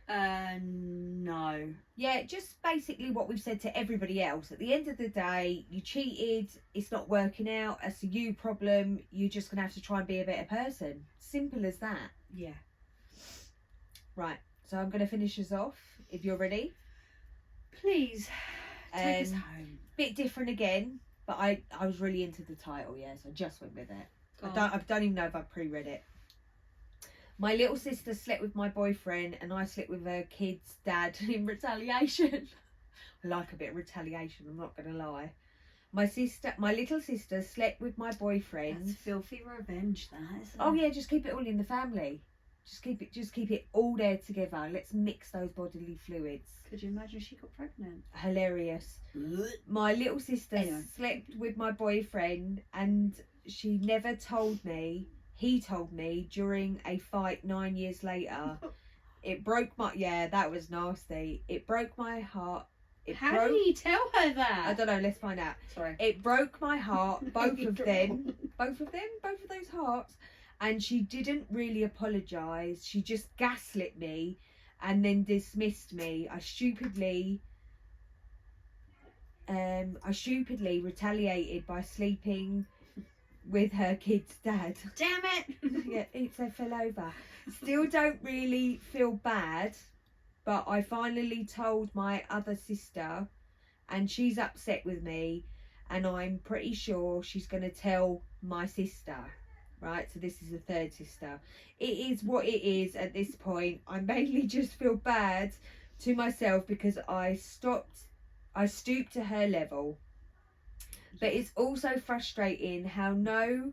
No. Yeah, just basically what we've said to everybody else. At the end of the day, you cheated, it's not working out, it's a you problem, you're just going to have to try and be a better person. Simple as that. Yeah. Right, so I'm going to finish us off, if you're ready. Please, take us home. Bit different again, but I was really into the title, so I just went with it. I don't even know if I pre-read it. My little sister slept with my boyfriend and I slept with her kid's dad in retaliation. I like a bit of retaliation, I'm not going to lie. My little sister slept with my boyfriend. That's filthy revenge, that, isn't it? Oh yeah, just keep it all in the family. Just keep it all there together. Let's mix those bodily fluids. Could you imagine she got pregnant? Hilarious. My little sister slept with my boyfriend and she never told me. He told me during a fight 9 years later. It broke my... Yeah, that was nasty. It broke my heart. How do you tell her that? I don't know. Let's find out. Sorry. It broke my heart. Both of them. Both of those hearts. And she didn't really apologise. She just gaslit me and then dismissed me. I stupidly retaliated by sleeping with her kid's dad. Damn it! Yeah, oops, I fell over. Still don't really feel bad, but I finally told my other sister and she's upset with me, and I'm pretty sure she's going to tell my sister. Right, so this is the third sister. It is what it is at this point. I mainly just feel bad to myself because I stooped to her level. But it's also frustrating how no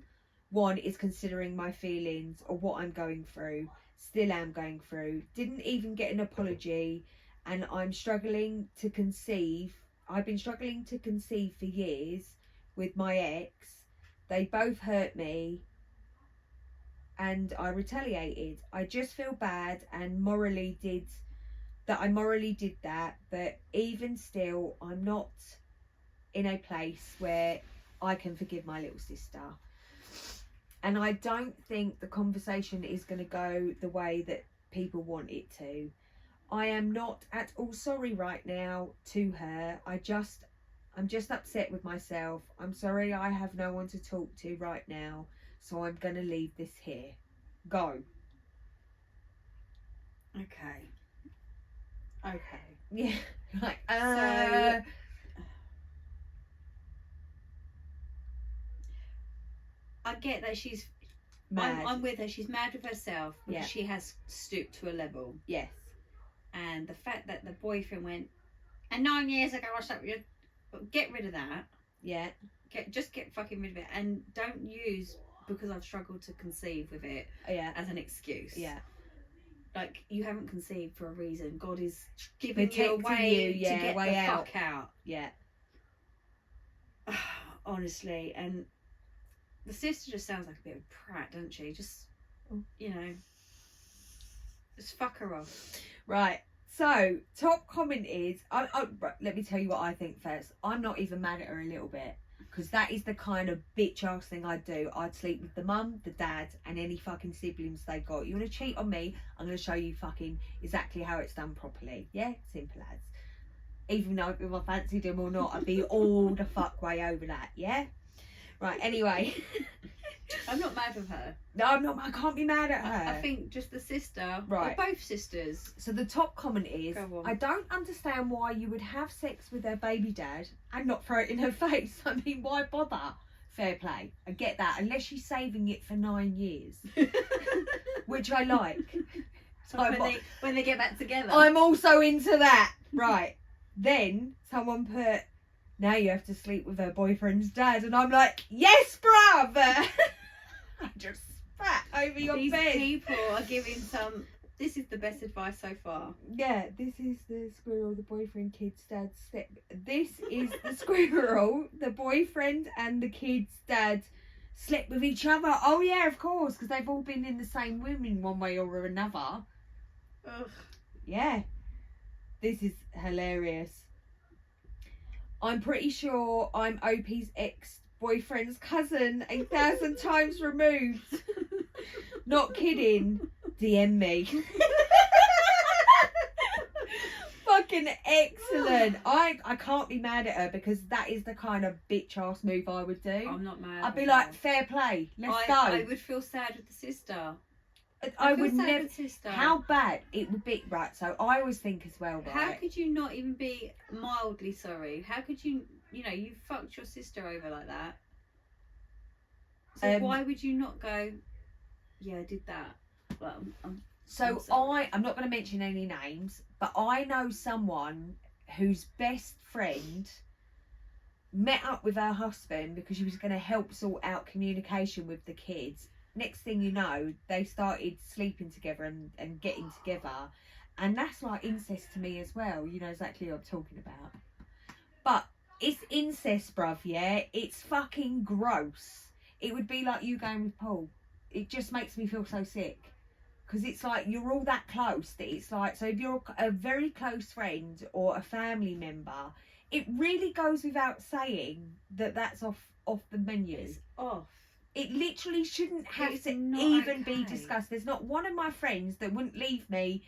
one is considering my feelings or what I'm going through. Still am going through. Didn't even get an apology, and I'm struggling to conceive. I've been struggling to conceive for years with my ex. They both hurt me and I retaliated. I just feel bad and morally did that, but even still I'm not in a place where I can forgive my little sister. And I don't think the conversation is going to go the way that people want it to. I am not at all sorry right now to her. I'm just upset with myself. I'm sorry I have no one to talk to right now, so I'm going to leave this here. Go. Okay. Yeah. Like, So, I get that she's mad. I'm with her. She's mad with herself because Yeah. she has stooped to a level. Yes. And the fact that the boyfriend went, and 9 years ago I slept with you, but get rid of that. Yeah. Just get fucking rid of it, and don't use because I've struggled to conceive with it Yeah. as an excuse. Yeah. Like, you haven't conceived for a reason. God is giving you a Protecting way you, yeah, to get way the out. fuck out. Yeah. Honestly, and the sister just sounds like a bit of a prat, doesn't she? Just, you know, just fuck her off. Right. So, top comment is, right, let me tell you what I think first. I'm not even mad at her a little bit, because that is the kind of bitch ass thing I'd do. I'd sleep with the mum, the dad, and any fucking siblings they got. You want to cheat on me? I'm going to show you fucking exactly how it's done properly. Yeah? Simple as. Even though if I fancied him or not, I'd be all the fuck way over that. Yeah? Right, anyway. I'm not mad with her. No, I'm not. I can't be mad at her. I think just the sister. Right. They're both sisters. So the top comment is, Go on. I don't understand why you would have sex with her baby dad and not throw it in her face. I mean, why bother? Fair play. I get that. Unless she's saving it for 9 years. Which I like. So when they get back together. I'm also into that. Right. Then someone put, now you have to sleep with her boyfriend's dad. And I'm like, yes, bruv. I just spat over your These bed. people are giving some. This is the best advice so far. Yeah, this is the squirrel, the boyfriend, kid's dad. This is the squirrel, the boyfriend, and the kid's dad slept with each other. Oh yeah, of course, because they've all been in the same room in one way or another. Ugh. Yeah, this is hilarious. I'm pretty sure I'm OP's ex-boyfriend's cousin, 1,000 times removed. Not kidding. DM me. Fucking excellent. I can't be mad at her because that is the kind of bitch ass move I would do. I'm not mad. I'd be like, fair play, let's go. I would feel sad with the sister. I feel would sad never. with the sister. How bad it would be, right? So I always think as well, right? How could you not even be mildly sorry? How could you? You know, you fucked your sister over like that. So why would you not go? Yeah, I did that. Well, I'm sorry. I'm not going to mention any names, but I know someone whose best friend met up with her husband because she was going to help sort out communication with the kids. Next thing you know, they started sleeping together and getting together, and that's like incest to me as well. You know exactly what I'm talking about. But it's incest, bruv, yeah? It's fucking gross. It would be like you going with Paul. It just makes me feel so sick. Because it's like you're all that close that it's like, so if you're a very close friend or a family member, it really goes without saying that that's off the menu. It's off. It literally shouldn't have It's to not even okay. be discussed. There's not one of my friends that wouldn't leave me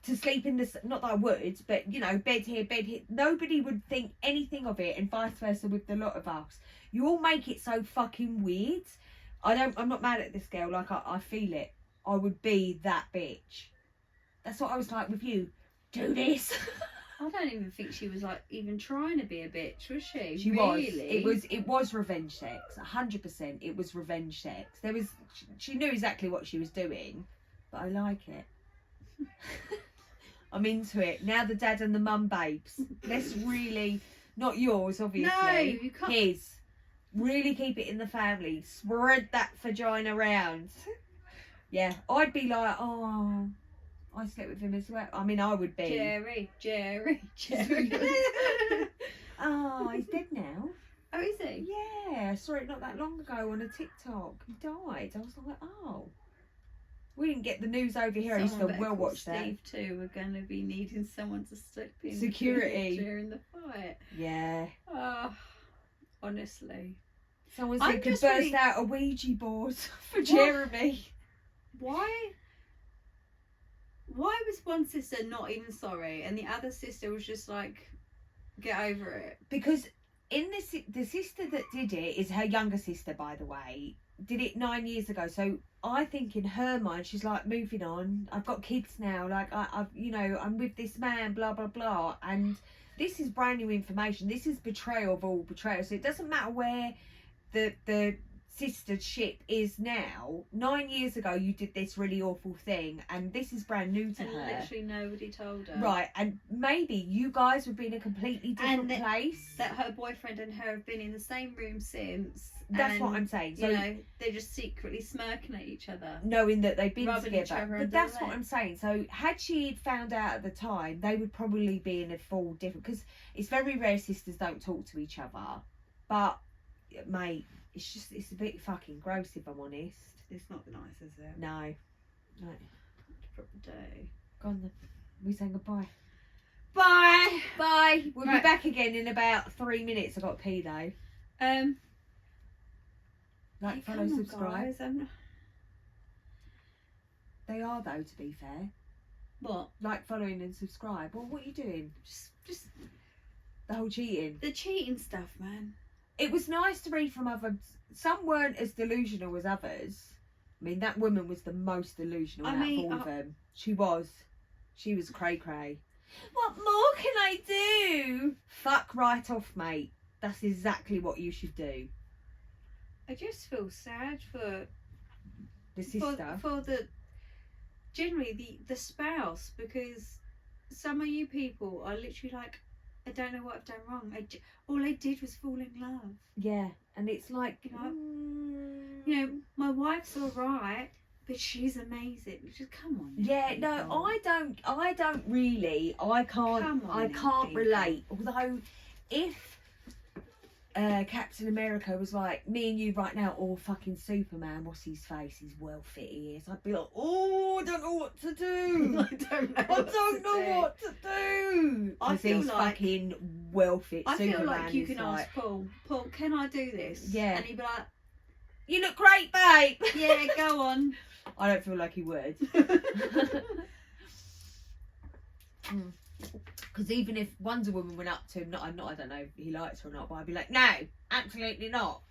to sleep in this, not that I would, but you know, bed here, bed here. Nobody would think anything of it, and vice versa with the lot of us. You all make it so fucking weird. I'm not mad at this girl, like I feel it. I would be that bitch. That's what I was like with you. Do this. I don't even think she was like even trying to be a bitch, was she? She really? was. It was revenge sex. 100%. It was revenge sex. She knew exactly what she was doing, but I like it. I'm into it. Now the dad and the mum babes. Let's really, not yours obviously. No, you can't. His. Really keep it in the family. Spread that vagina around. Yeah, I'd be like, oh, I slept with him as well. I mean, I would be. Jerry. Oh, he's dead now. Oh, is he? Yeah, I saw it not that long ago on a TikTok. He died. I was like, oh. We didn't get the news over here. I used to Someone better well call watch that. Steve too. We're going to be needing someone to slip in Security. during the fight. Yeah. Oh, honestly. Someone I'm said could just burst really- out a Ouija board for Jeremy. Why was one sister not even sorry and the other sister was just like, get over it? Because in the sister that did it is her younger sister, by the way, did it 9 years ago. So I think in her mind she's like, moving on. I've got kids now. Like I've I'm with this man. Blah blah blah. And this is brand new information. This is betrayal of all betrayal. So it doesn't matter where the sister ship is now. 9 years ago you did this really awful thing, and this is brand new to And her. literally nobody told her. Right, and maybe you guys would be in a completely different place. That her boyfriend and her have been in the same room since. That's and, what I'm saying. So you know, they're just secretly smirking at each other. knowing that they've been Rubbing each together. other But under that's the what leg. I'm saying. So had she found out at the time, they would probably be in a full different, because it's very rare sisters don't talk to each other. But mate, it's a bit fucking gross if I'm honest. It's not nice, is it? No. Proper day. Go on then. We saying goodbye. Bye. Bye. We'll be Right. back again in about 3 minutes. I got to pee though. Like, follow, come on, subscribe. guys, They are though, to be fair. What? Like, following and subscribe. Well, what are you doing? Just The whole cheating. the cheating stuff, man. It was nice to read from others. Some weren't as delusional as others. I mean, that woman was the most delusional out of all of them. She was cray cray. What more can I do? Fuck right off, mate. That's exactly what you should do. I just feel sad for The sister. for the generally the spouse, because some of you people are literally like, I don't know what I've done wrong. All I did was fall in love. Yeah, and it's like, You know, my wife's all right, but she's amazing. Just come on. now, yeah, no, people. I don't really. I can't. Come on I now, can't people. relate. Although, if Captain America was like, me and you right now, or fucking Superman, what's his face? He's well fit he is. I'd be like, oh, I don't know what to do. I don't know. I don't know what to do. I 'Cause feel he's like- fucking well fit. I Superman feel like you is can like, ask Paul, can I do this? Yeah. And he'd be like, you look great, babe. yeah, go on. I don't feel like he would. Because even if Wonder Woman went up to him, I don't know if he likes her or not, but I'd be like, no, absolutely not.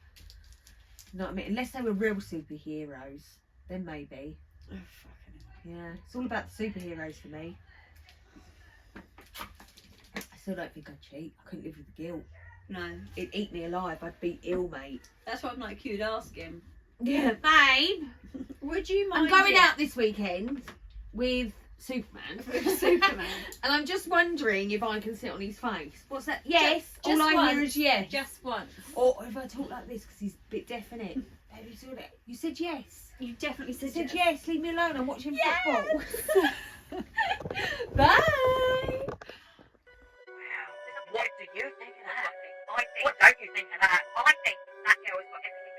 You know what I mean? Unless they were real superheroes, then maybe. Oh, fucking hell. Yeah, it's all about the superheroes for me. I still don't think I'd cheat. I couldn't live with the guilt. No, It'd eat me alive. I'd be ill, mate. that's what I'm like, you'd ask him. Yeah, babe. Would you I'm mind? going out this weekend with Superman. With Superman. And I'm just wondering if I can sit on his face. What's that? Yes. Just all I hear once. is yes. Just once. Or if I talk like this because he's a bit deaf in it. Baby, do that. You said yes. You definitely You said said yes. yes. Leave me alone. I'm watching Yes. football. Bye. What do you think of that? What don't you think of that? I think that girl has got everything